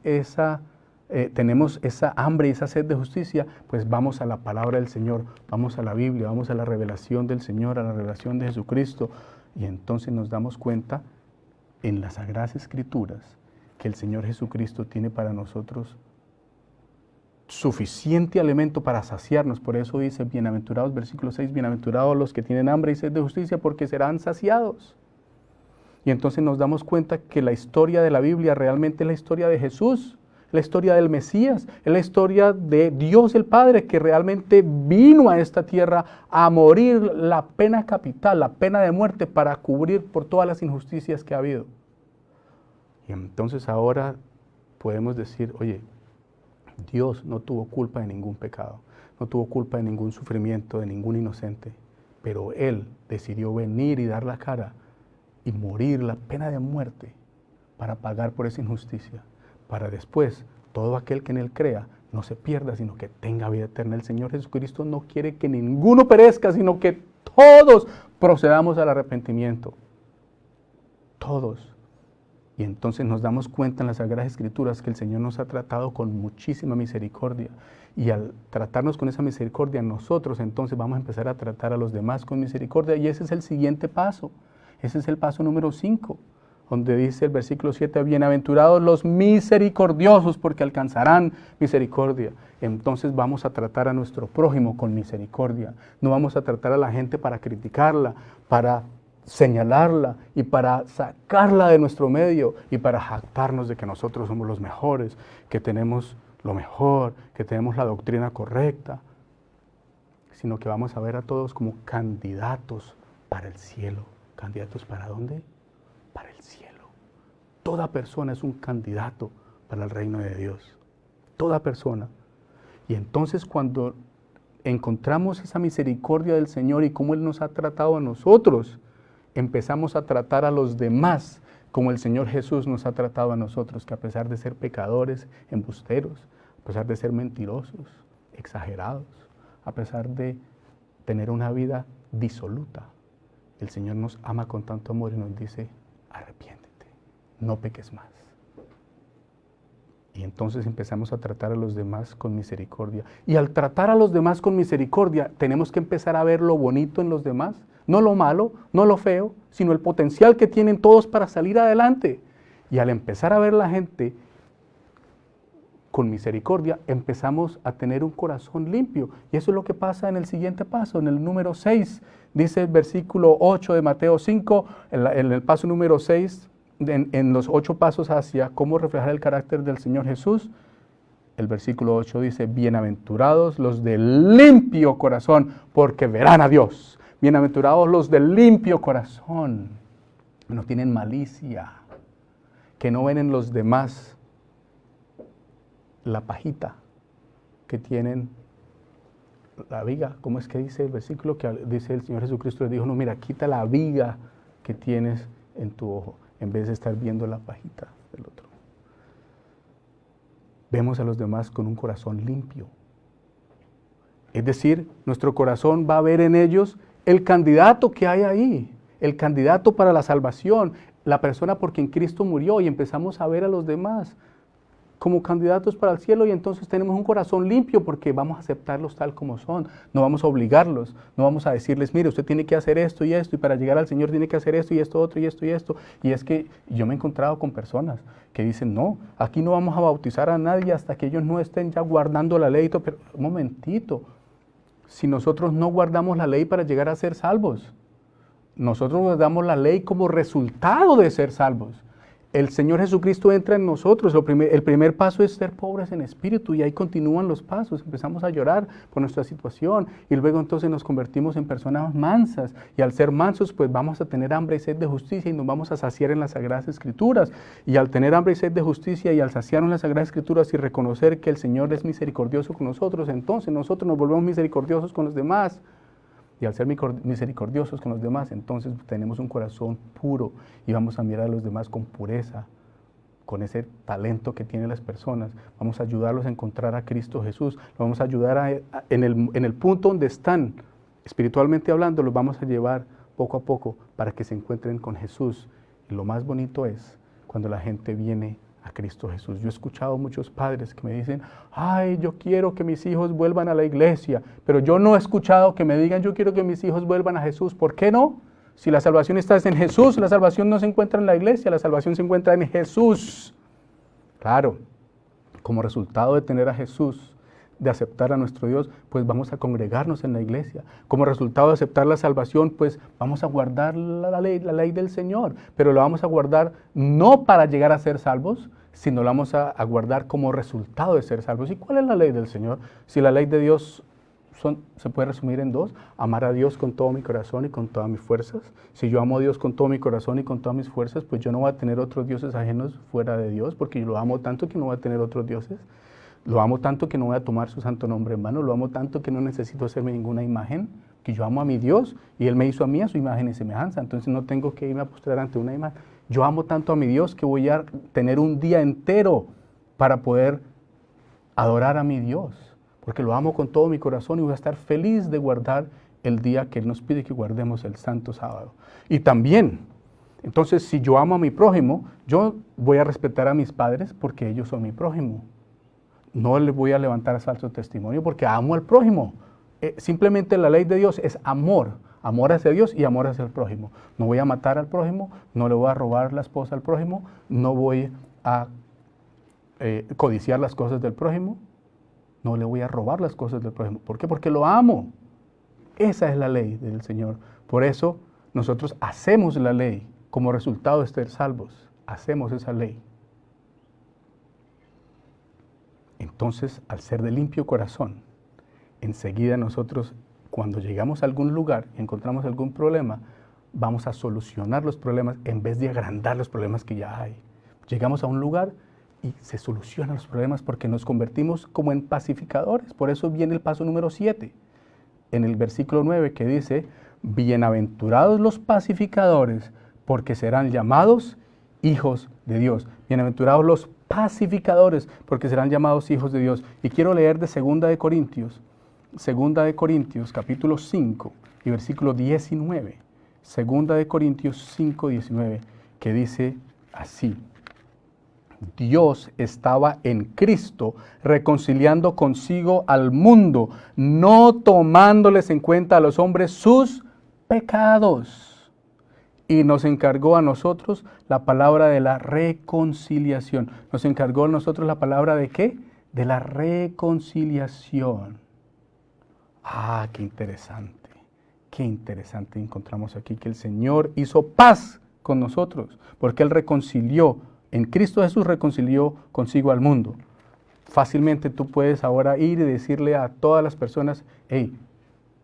tenemos esa hambre y esa sed de justicia, pues vamos a la palabra del Señor, vamos a la Biblia, vamos a la revelación del Señor, a la revelación de Jesucristo, y entonces nos damos cuenta en las Sagradas Escrituras que el Señor Jesucristo tiene para nosotros suficiente alimento para saciarnos. Por eso dice, bienaventurados, versículo 6, bienaventurados los que tienen hambre y sed de justicia, porque serán saciados. Y entonces nos damos cuenta que la historia de la Biblia realmente es la historia de Jesús, la historia del Mesías, es la historia de Dios el Padre, que realmente vino a esta tierra a morir la pena capital, la pena de muerte, para cubrir por todas las injusticias que ha habido. Y entonces ahora podemos decir, oye, Dios no tuvo culpa de ningún pecado, no tuvo culpa de ningún sufrimiento, de ningún inocente, pero Él decidió venir y dar la cara y morir la pena de muerte para pagar por esa injusticia, para después todo aquel que en Él crea no se pierda, sino que tenga vida eterna. El Señor Jesucristo no quiere que ninguno perezca, sino que todos procedamos al arrepentimiento. Todos. Y entonces nos damos cuenta en las Sagradas Escrituras que el Señor nos ha tratado con muchísima misericordia. Y al tratarnos con esa misericordia, nosotros entonces vamos a empezar a tratar a los demás con misericordia. Y ese es el siguiente paso. Ese es el paso número 5, donde dice el versículo 7, bienaventurados los misericordiosos, porque alcanzarán misericordia. Entonces vamos a tratar a nuestro prójimo con misericordia. No vamos a tratar a la gente para criticarla, para señalarla y para sacarla de nuestro medio y para jactarnos de que nosotros somos los mejores, que tenemos lo mejor, que tenemos la doctrina correcta, sino que vamos a ver a todos como candidatos para el cielo. ¿Candidatos para dónde? Para el cielo. Toda persona es un candidato para el reino de Dios. Toda persona. Y entonces cuando encontramos esa misericordia del Señor y cómo Él nos ha tratado a nosotros, empezamos a tratar a los demás como el Señor Jesús nos ha tratado a nosotros, que a pesar de ser pecadores, embusteros, a pesar de ser mentirosos, exagerados, a pesar de tener una vida disoluta, el Señor nos ama con tanto amor y nos dice, arrepiéntete, no peques más. Y entonces empezamos a tratar a los demás con misericordia. Y al tratar a los demás con misericordia, tenemos que empezar a ver lo bonito en los demás, no lo malo, no lo feo, sino el potencial que tienen todos para salir adelante. Y al empezar a ver la gente con misericordia, empezamos a tener un corazón limpio. Y eso es lo que pasa en el siguiente paso, en el número 6. Dice el versículo 8 de Mateo 5, en el paso número 6, en los 8 pasos hacia cómo reflejar el carácter del Señor Jesús. El versículo 8 dice, bienaventurados los de limpio corazón, porque verán a Dios. Bienaventurados los de limpio corazón, que no tienen malicia, que no ven en los demás la pajita que tienen, la viga. ¿Cómo es que dice el versículo? Que dice el Señor Jesucristo, le dijo, no, mira, quita la viga que tienes en tu ojo, en vez de estar viendo la pajita del otro. Vemos a los demás con un corazón limpio. Es decir, nuestro corazón va a ver en ellos el candidato que hay ahí, el candidato para la salvación, la persona por quien Cristo murió, y empezamos a ver a los demás como candidatos para el cielo, y entonces tenemos un corazón limpio porque vamos a aceptarlos tal como son, no vamos a obligarlos, no vamos a decirles, mire, usted tiene que hacer esto, y para llegar al Señor tiene que hacer esto y esto otro y esto y esto. Y es que yo me he encontrado con personas que dicen, no, aquí no vamos a bautizar a nadie hasta que ellos no estén ya guardando la ley. Pero un momentito, si nosotros no guardamos la ley para llegar a ser salvos, nosotros guardamos la ley como resultado de ser salvos. el Señor Jesucristo entra en nosotros. El primer paso es ser pobres en espíritu y ahí continúan los pasos. Empezamos a llorar por nuestra situación y luego entonces nos convertimos en personas mansas y al ser mansos pues vamos a tener hambre y sed de justicia y nos vamos a saciar en las Sagradas Escrituras. Y al tener hambre y sed de justicia y al saciarnos en las Sagradas Escrituras y reconocer que el Señor es misericordioso con nosotros, entonces nosotros nos volvemos misericordiosos con los demás. Y al ser misericordiosos con los demás, entonces tenemos un corazón puro y vamos a mirar a los demás con pureza, con ese talento que tienen las personas. Vamos a ayudarlos a encontrar a Cristo Jesús. Vamos a ayudar en el punto donde están, espiritualmente hablando, los vamos a llevar poco a poco para que se encuentren con Jesús. Y lo más bonito es cuando la gente viene a Cristo Jesús. Yo he escuchado muchos padres que me dicen, ay, yo quiero que mis hijos vuelvan a la iglesia, pero yo no he escuchado que me digan, yo quiero que mis hijos vuelvan a Jesús. ¿Por qué no? Si la salvación está en Jesús, la salvación no se encuentra en la iglesia, la salvación se encuentra en Jesús. Claro, como resultado de tener a Jesús, de aceptar a nuestro Dios, pues vamos a congregarnos en la iglesia. Como resultado de aceptar la salvación, pues vamos a guardar la ley del Señor, pero la vamos a guardar no para llegar a ser salvos, sino la vamos a guardar como resultado de ser salvos. ¿Y cuál es la ley del Señor? Si la ley de Dios se puede resumir en dos: amar a Dios con todo mi corazón y con todas mis fuerzas. Si yo amo a Dios con todo mi corazón y con todas mis fuerzas, pues yo no voy a tener otros dioses ajenos fuera de Dios, porque yo lo amo tanto que no voy a tener otros dioses. Lo amo tanto que no voy a tomar su santo nombre en vano. Lo amo tanto que no necesito hacerme ninguna imagen, que yo amo a mi Dios y Él me hizo a mí a su imagen y semejanza. Entonces no tengo que irme a postrar ante una imagen. Yo amo tanto a mi Dios que voy a tener un día entero para poder adorar a mi Dios, porque lo amo con todo mi corazón y voy a estar feliz de guardar el día que Él nos pide que guardemos, el santo sábado. Y también, entonces, si yo amo a mi prójimo, yo voy a respetar a mis padres porque ellos son mi prójimo. No les voy a levantar falso testimonio porque amo al prójimo. Simplemente la ley de Dios es amor. Amor hacia Dios y amor hacia el prójimo. No voy a matar al prójimo, no le voy a robar la esposa al prójimo, no voy a codiciar las cosas del prójimo, no le voy a robar las cosas del prójimo. ¿Por qué? Porque lo amo. Esa es la ley del Señor. Por eso nosotros hacemos la ley como resultado de ser salvos. Hacemos esa ley. Entonces, al ser de limpio corazón, enseguida nosotros, cuando llegamos a algún lugar y encontramos algún problema, vamos a solucionar los problemas en vez de agrandar los problemas que ya hay. Llegamos a un lugar y se solucionan los problemas porque nos convertimos como en pacificadores. Por eso viene el paso número 7, en el versículo 9, que dice, bienaventurados los pacificadores, porque serán llamados hijos de Dios. Bienaventurados los pacificadores, porque serán llamados hijos de Dios. Y quiero leer de 2 de Corintios, capítulo 5 y versículo 19. 2 de Corintios 5, 19, que dice así: Dios estaba en Cristo reconciliando consigo al mundo, no tomándoles en cuenta a los hombres sus pecados. Y nos encargó a nosotros la palabra de la reconciliación. Nos encargó a nosotros la palabra de ¿qué? De la reconciliación. Ah, qué interesante. Qué interesante encontramos aquí que el Señor hizo paz con nosotros, porque Él reconcilió, en Cristo Jesús reconcilió consigo al mundo. Fácilmente tú puedes ahora ir y decirle a todas las personas, hey,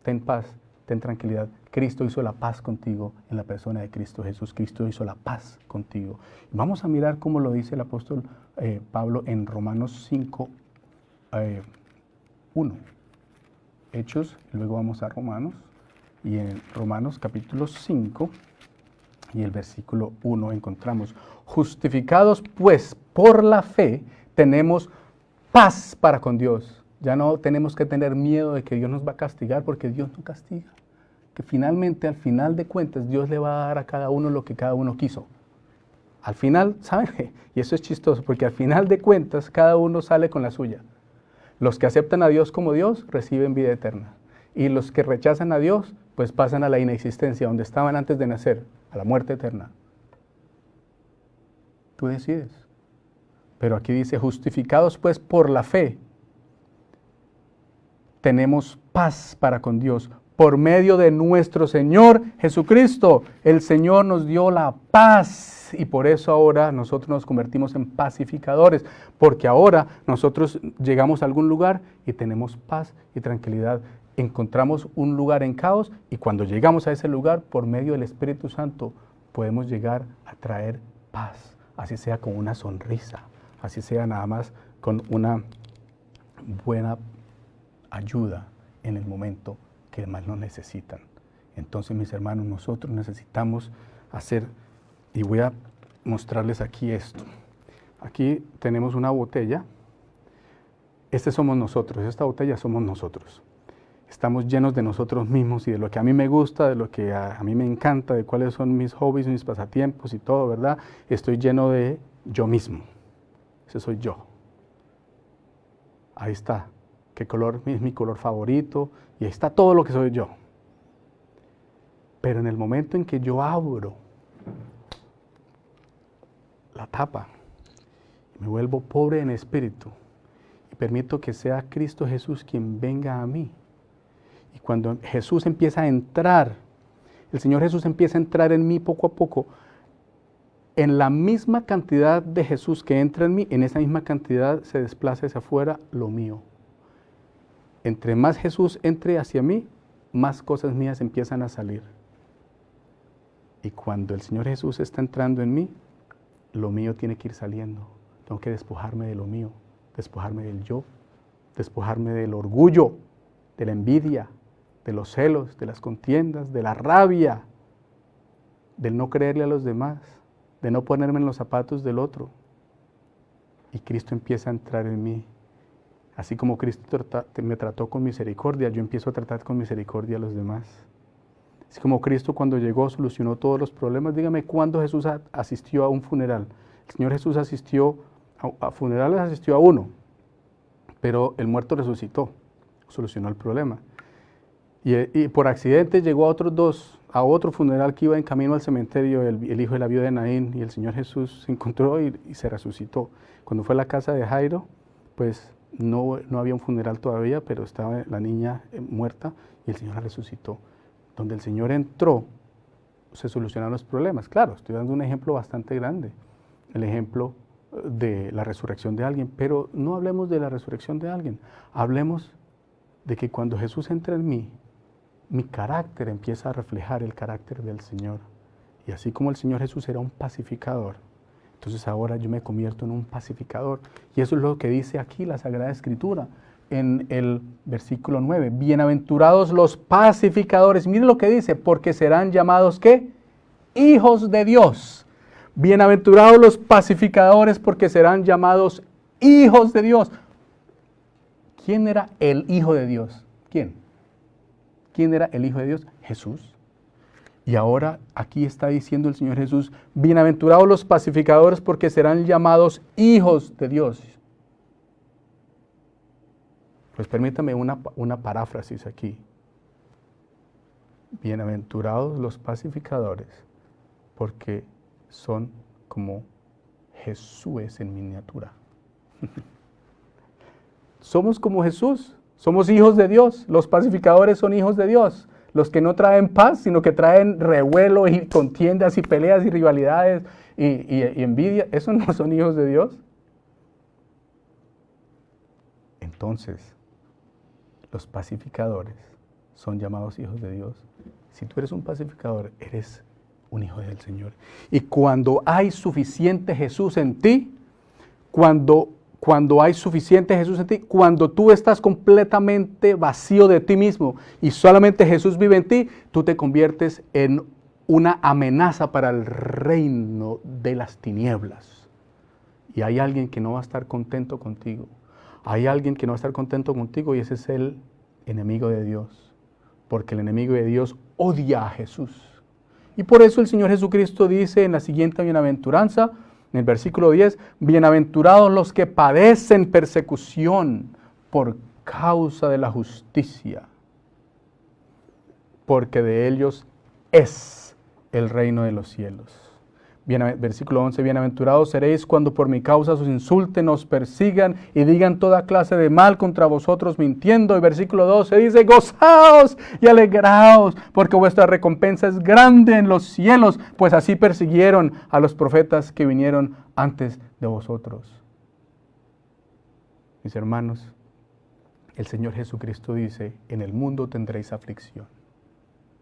ten paz, ten tranquilidad. Cristo hizo la paz contigo en la persona de Cristo Jesús. Cristo hizo la paz contigo. Vamos a mirar cómo lo dice el apóstol Pablo en Romanos 5, 1. Hechos, luego vamos a Romanos. Y en Romanos capítulo 5 y el versículo 1 encontramos: justificados pues por la fe, tenemos paz para con Dios. Ya no tenemos que tener miedo de que Dios nos va a castigar, porque Dios no castiga. Que finalmente, al final de cuentas, Dios le va a dar a cada uno lo que cada uno quiso. Al final, ¿saben? Y eso es chistoso, porque al final de cuentas, cada uno sale con la suya. Los que aceptan a Dios como Dios, reciben vida eterna. Y los que rechazan a Dios, pues pasan a la inexistencia, donde estaban antes de nacer, a la muerte eterna. Tú decides. Pero aquí dice, justificados pues por la fe, tenemos paz para con Dios por medio de nuestro Señor Jesucristo. El Señor nos dio la paz y por eso ahora nosotros nos convertimos en pacificadores, porque ahora nosotros llegamos a algún lugar y tenemos paz y tranquilidad. Encontramos un lugar en caos y cuando llegamos a ese lugar, por medio del Espíritu Santo, podemos llegar a traer paz, así sea con una sonrisa, así sea nada más con una buena ayuda en el momento que más lo necesitan. Entonces, mis hermanos, nosotros necesitamos hacer, y voy a mostrarles aquí esto. Aquí tenemos una botella. Este somos nosotros, esta botella somos nosotros. Estamos llenos de nosotros mismos y de lo que a mí me gusta, de lo que a mí me encanta, de cuáles son mis hobbies, mis pasatiempos y todo, ¿verdad? Estoy lleno de yo mismo. Ese soy yo. Ahí está. ¿Qué color es mi color favorito? Y ahí está todo lo que soy yo. Pero en el momento en que yo abro la tapa, me vuelvo pobre en espíritu y permito que sea Cristo Jesús quien venga a mí. Y cuando Jesús empieza a entrar, el Señor Jesús empieza a entrar en mí poco a poco, en la misma cantidad de Jesús que entra en mí, en esa misma cantidad se desplaza hacia afuera lo mío. Entre más Jesús entre hacia mí, más cosas mías empiezan a salir. Y cuando el Señor Jesús está entrando en mí, lo mío tiene que ir saliendo. Tengo que despojarme de lo mío, despojarme del yo, despojarme del orgullo, de la envidia, de los celos, de las contiendas, de la rabia, del no creerle a los demás, de no ponerme en los zapatos del otro. Y Cristo empieza a entrar en mí. Así como Cristo me trató con misericordia, yo empiezo a tratar con misericordia a los demás. Así como Cristo cuando llegó solucionó todos los problemas. Dígame, ¿cuándo Jesús asistió a un funeral? El Señor Jesús asistió a funerales, asistió a uno, pero el muerto resucitó, solucionó el problema. Y por accidente llegó a otros dos, a otro funeral que iba en camino al cementerio, el hijo de la viuda de Naín, y el Señor Jesús se encontró y se resucitó. Cuando fue a la casa de Jairo, pues no había un funeral todavía, pero estaba la niña muerta y el Señor la resucitó. Donde el Señor entró, se solucionaron los problemas. Claro, estoy dando un ejemplo bastante grande, el ejemplo de la resurrección de alguien, pero no hablemos de la resurrección de alguien, hablemos de que cuando Jesús entra en mí, mi carácter empieza a reflejar el carácter del Señor. Y así como el Señor Jesús era un pacificador, entonces ahora yo me convierto en un pacificador. Y eso es lo que dice aquí la Sagrada Escritura en el versículo 9. Bienaventurados los pacificadores. Miren lo que dice, porque serán llamados, ¿qué? Hijos de Dios. Bienaventurados los pacificadores, porque serán llamados hijos de Dios. ¿Quién era el Hijo de Dios? ¿Quién? ¿Quién era el Hijo de Dios? Jesús. Y ahora aquí está diciendo el Señor Jesús, bienaventurados los pacificadores porque serán llamados hijos de Dios. Pues permítame una paráfrasis aquí. Bienaventurados los pacificadores porque son como Jesús en miniatura. Somos como Jesús, somos hijos de Dios, los pacificadores son hijos de Dios. Los que no traen paz, sino que traen revuelo y contiendas y peleas y rivalidades y envidia, ¿esos no son hijos de Dios? Entonces, los pacificadores son llamados hijos de Dios. Si tú eres un pacificador, eres un hijo del Señor. Y cuando hay suficiente Jesús en ti, cuando hay suficiente Jesús en ti, cuando tú estás completamente vacío de ti mismo y solamente Jesús vive en ti, tú te conviertes en una amenaza para el reino de las tinieblas. Y hay alguien que no va a estar contento contigo. Hay alguien que no va a estar contento contigo y ese es el enemigo de Dios. Porque el enemigo de Dios odia a Jesús. Y por eso el Señor Jesucristo dice en la siguiente bienaventuranza, en el versículo 10, bienaventurados los que padecen persecución por causa de la justicia, porque de ellos es el reino de los cielos. Versículo 11, bienaventurados seréis cuando por mi causa os insulten, os persigan y digan toda clase de mal contra vosotros mintiendo. Y versículo 12 dice, gozaos y alegraos, porque vuestra recompensa es grande en los cielos, pues así persiguieron a los profetas que vinieron antes de vosotros. Mis hermanos, el Señor Jesucristo dice, en el mundo tendréis aflicción,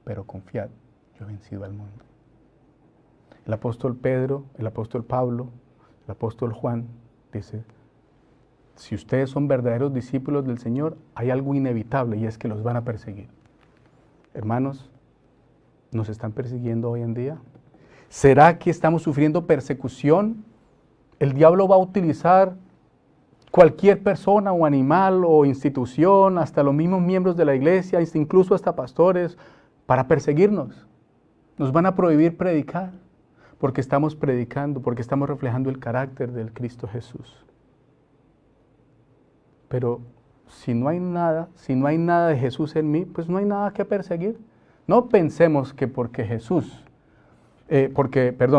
pero confiad, yo he vencido al mundo. El apóstol Pedro, el apóstol Pablo, el apóstol Juan dice, si ustedes son verdaderos discípulos del Señor, hay algo inevitable y es que los van a perseguir. Hermanos, ¿nos están persiguiendo hoy en día? ¿Será que estamos sufriendo persecución? El diablo va a utilizar cualquier persona o animal o institución, hasta los mismos miembros de la iglesia, incluso hasta pastores, para perseguirnos. Nos van a prohibir predicar, porque estamos predicando, porque estamos reflejando el carácter del Cristo Jesús. Pero si no hay nada de Jesús en mí, pues no hay nada que perseguir. No pensemos que porque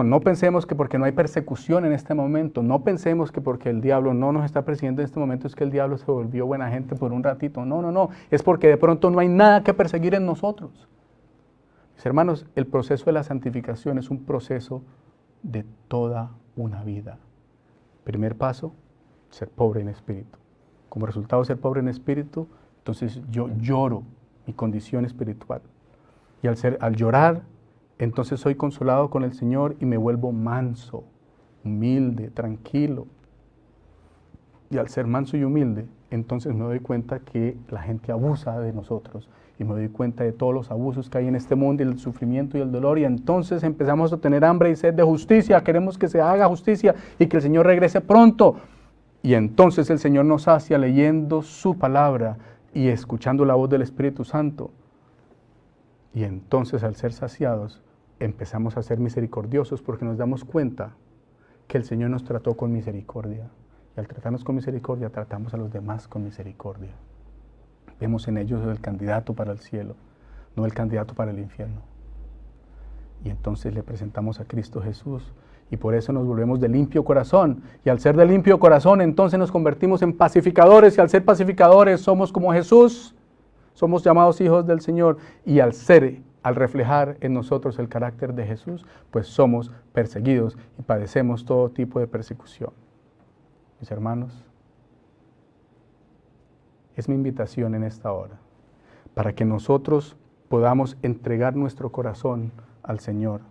no pensemos que porque no hay persecución en este momento, no pensemos que porque el diablo no nos está persiguiendo en este momento es que el diablo se volvió buena gente por un ratito. No, es porque de pronto no hay nada que perseguir en nosotros. Mis hermanos, el proceso de la santificación es un proceso de toda una vida. Primer paso, ser pobre en espíritu. Como resultado de ser pobre en espíritu, entonces yo lloro mi condición espiritual. Y al llorar, entonces soy consolado con el Señor y me vuelvo manso, humilde, tranquilo. Y al ser manso y humilde, entonces me doy cuenta que la gente abusa de nosotros. Y me doy cuenta de todos los abusos que hay en este mundo y el sufrimiento y el dolor. Y entonces empezamos a tener hambre y sed de justicia. Queremos que se haga justicia y que el Señor regrese pronto. Y entonces el Señor nos sacia leyendo su palabra y escuchando la voz del Espíritu Santo. Y entonces al ser saciados, empezamos a ser misericordiosos porque nos damos cuenta que el Señor nos trató con misericordia. Y al tratarnos con misericordia, tratamos a los demás con misericordia. Vemos en ellos el candidato para el cielo, no el candidato para el infierno. Y entonces le presentamos a Cristo Jesús. Y por eso nos volvemos de limpio corazón. Y al ser de limpio corazón, entonces nos convertimos en pacificadores. Y al ser pacificadores, somos como Jesús. Somos llamados hijos del Señor. Y al reflejar en nosotros el carácter de Jesús, pues somos perseguidos y padecemos todo tipo de persecución. Mis hermanos, es mi invitación en esta hora, para que nosotros podamos entregar nuestro corazón al Señor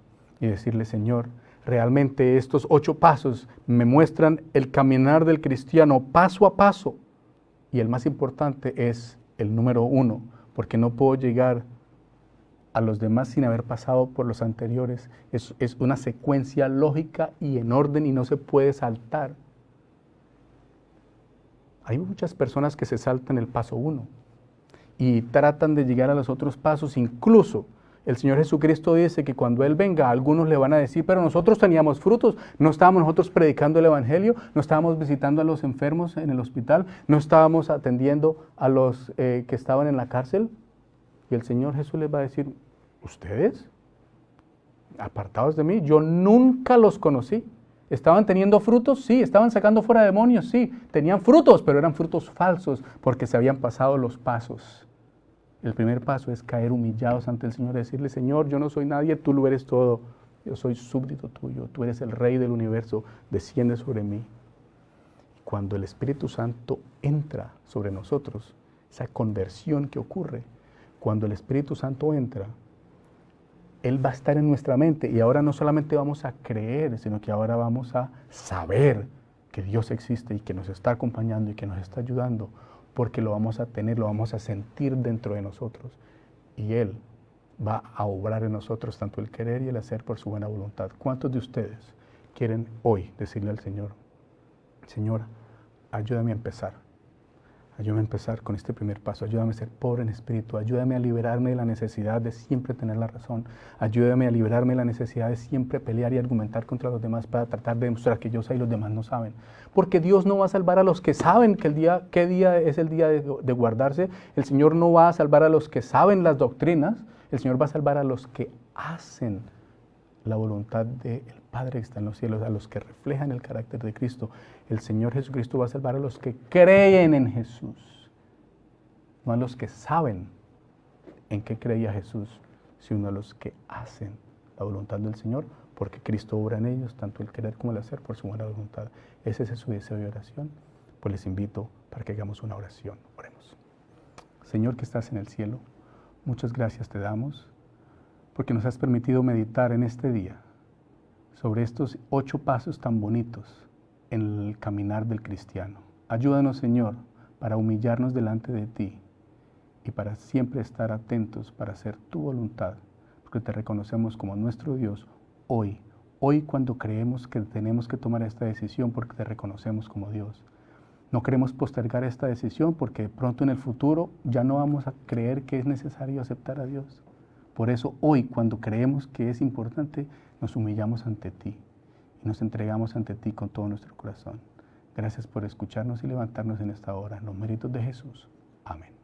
y decirle, Señor, realmente estos 8 pasos me muestran el caminar del cristiano paso a paso. Y el más importante es el número 1, porque no puedo llegar a los demás sin haber pasado por los anteriores. Es una secuencia lógica y en orden y no se puede saltar. Hay muchas personas que se saltan el paso 1 y tratan de llegar a los otros pasos. Incluso el Señor Jesucristo dice que cuando Él venga, algunos le van a decir, pero nosotros teníamos frutos, no estábamos nosotros predicando el Evangelio, no estábamos visitando a los enfermos en el hospital, no estábamos atendiendo a los que estaban en la cárcel. Y el Señor Jesús les va a decir, ¿ustedes? Apartados de mí, yo nunca los conocí. ¿Estaban teniendo frutos? Sí. ¿Estaban sacando fuera demonios? Sí. Tenían frutos, pero eran frutos falsos porque se habían pasado los pasos. El primer paso es caer humillados ante el Señor y decirle, Señor, yo no soy nadie, tú lo eres todo. Yo soy súbdito tuyo, tú eres el Rey del universo, desciende sobre mí. Cuando el Espíritu Santo entra sobre nosotros, esa conversión que ocurre, cuando el Espíritu Santo entra, Él va a estar en nuestra mente y ahora no solamente vamos a creer, sino que ahora vamos a saber que Dios existe y que nos está acompañando y que nos está ayudando, porque lo vamos a tener, lo vamos a sentir dentro de nosotros. Y Él va a obrar en nosotros tanto el querer y el hacer por su buena voluntad. ¿Cuántos de ustedes quieren hoy decirle al Señor, Señor, ayúdame a empezar? Ayúdame a empezar con este primer paso, ayúdame a ser pobre en espíritu, ayúdame a liberarme de la necesidad de siempre tener la razón, ayúdame a liberarme de la necesidad de siempre pelear y argumentar contra los demás para tratar de demostrar que yo sé y los demás no saben. Porque Dios no va a salvar a los que saben qué día es el día de guardarse. El Señor no va a salvar a los que saben las doctrinas, el Señor va a salvar a los que hacen la voluntad del Padre que está en los cielos, a los que reflejan el carácter de Cristo. El Señor Jesucristo va a salvar a los que creen en Jesús, no a los que saben en qué creía Jesús, sino a los que hacen la voluntad del Señor, porque Cristo obra en ellos, tanto el querer como el hacer, por su buena voluntad. Ese es su deseo de oración. Pues les invito para que hagamos una oración. Oremos. Señor que estás en el cielo, muchas gracias te damos, porque nos has permitido meditar en este día sobre estos 8 pasos tan bonitos en el caminar del cristiano. Ayúdanos, Señor, para humillarnos delante de ti y para siempre estar atentos para hacer tu voluntad, porque te reconocemos como nuestro Dios hoy cuando creemos que tenemos que tomar esta decisión, porque te reconocemos como Dios. No queremos postergar esta decisión porque pronto en el futuro ya no vamos a creer que es necesario aceptar a Dios. Por eso hoy, cuando creemos que es importante, nos humillamos ante ti y nos entregamos ante ti con todo nuestro corazón. Gracias por escucharnos y levantarnos en esta hora. En los méritos de Jesús. Amén.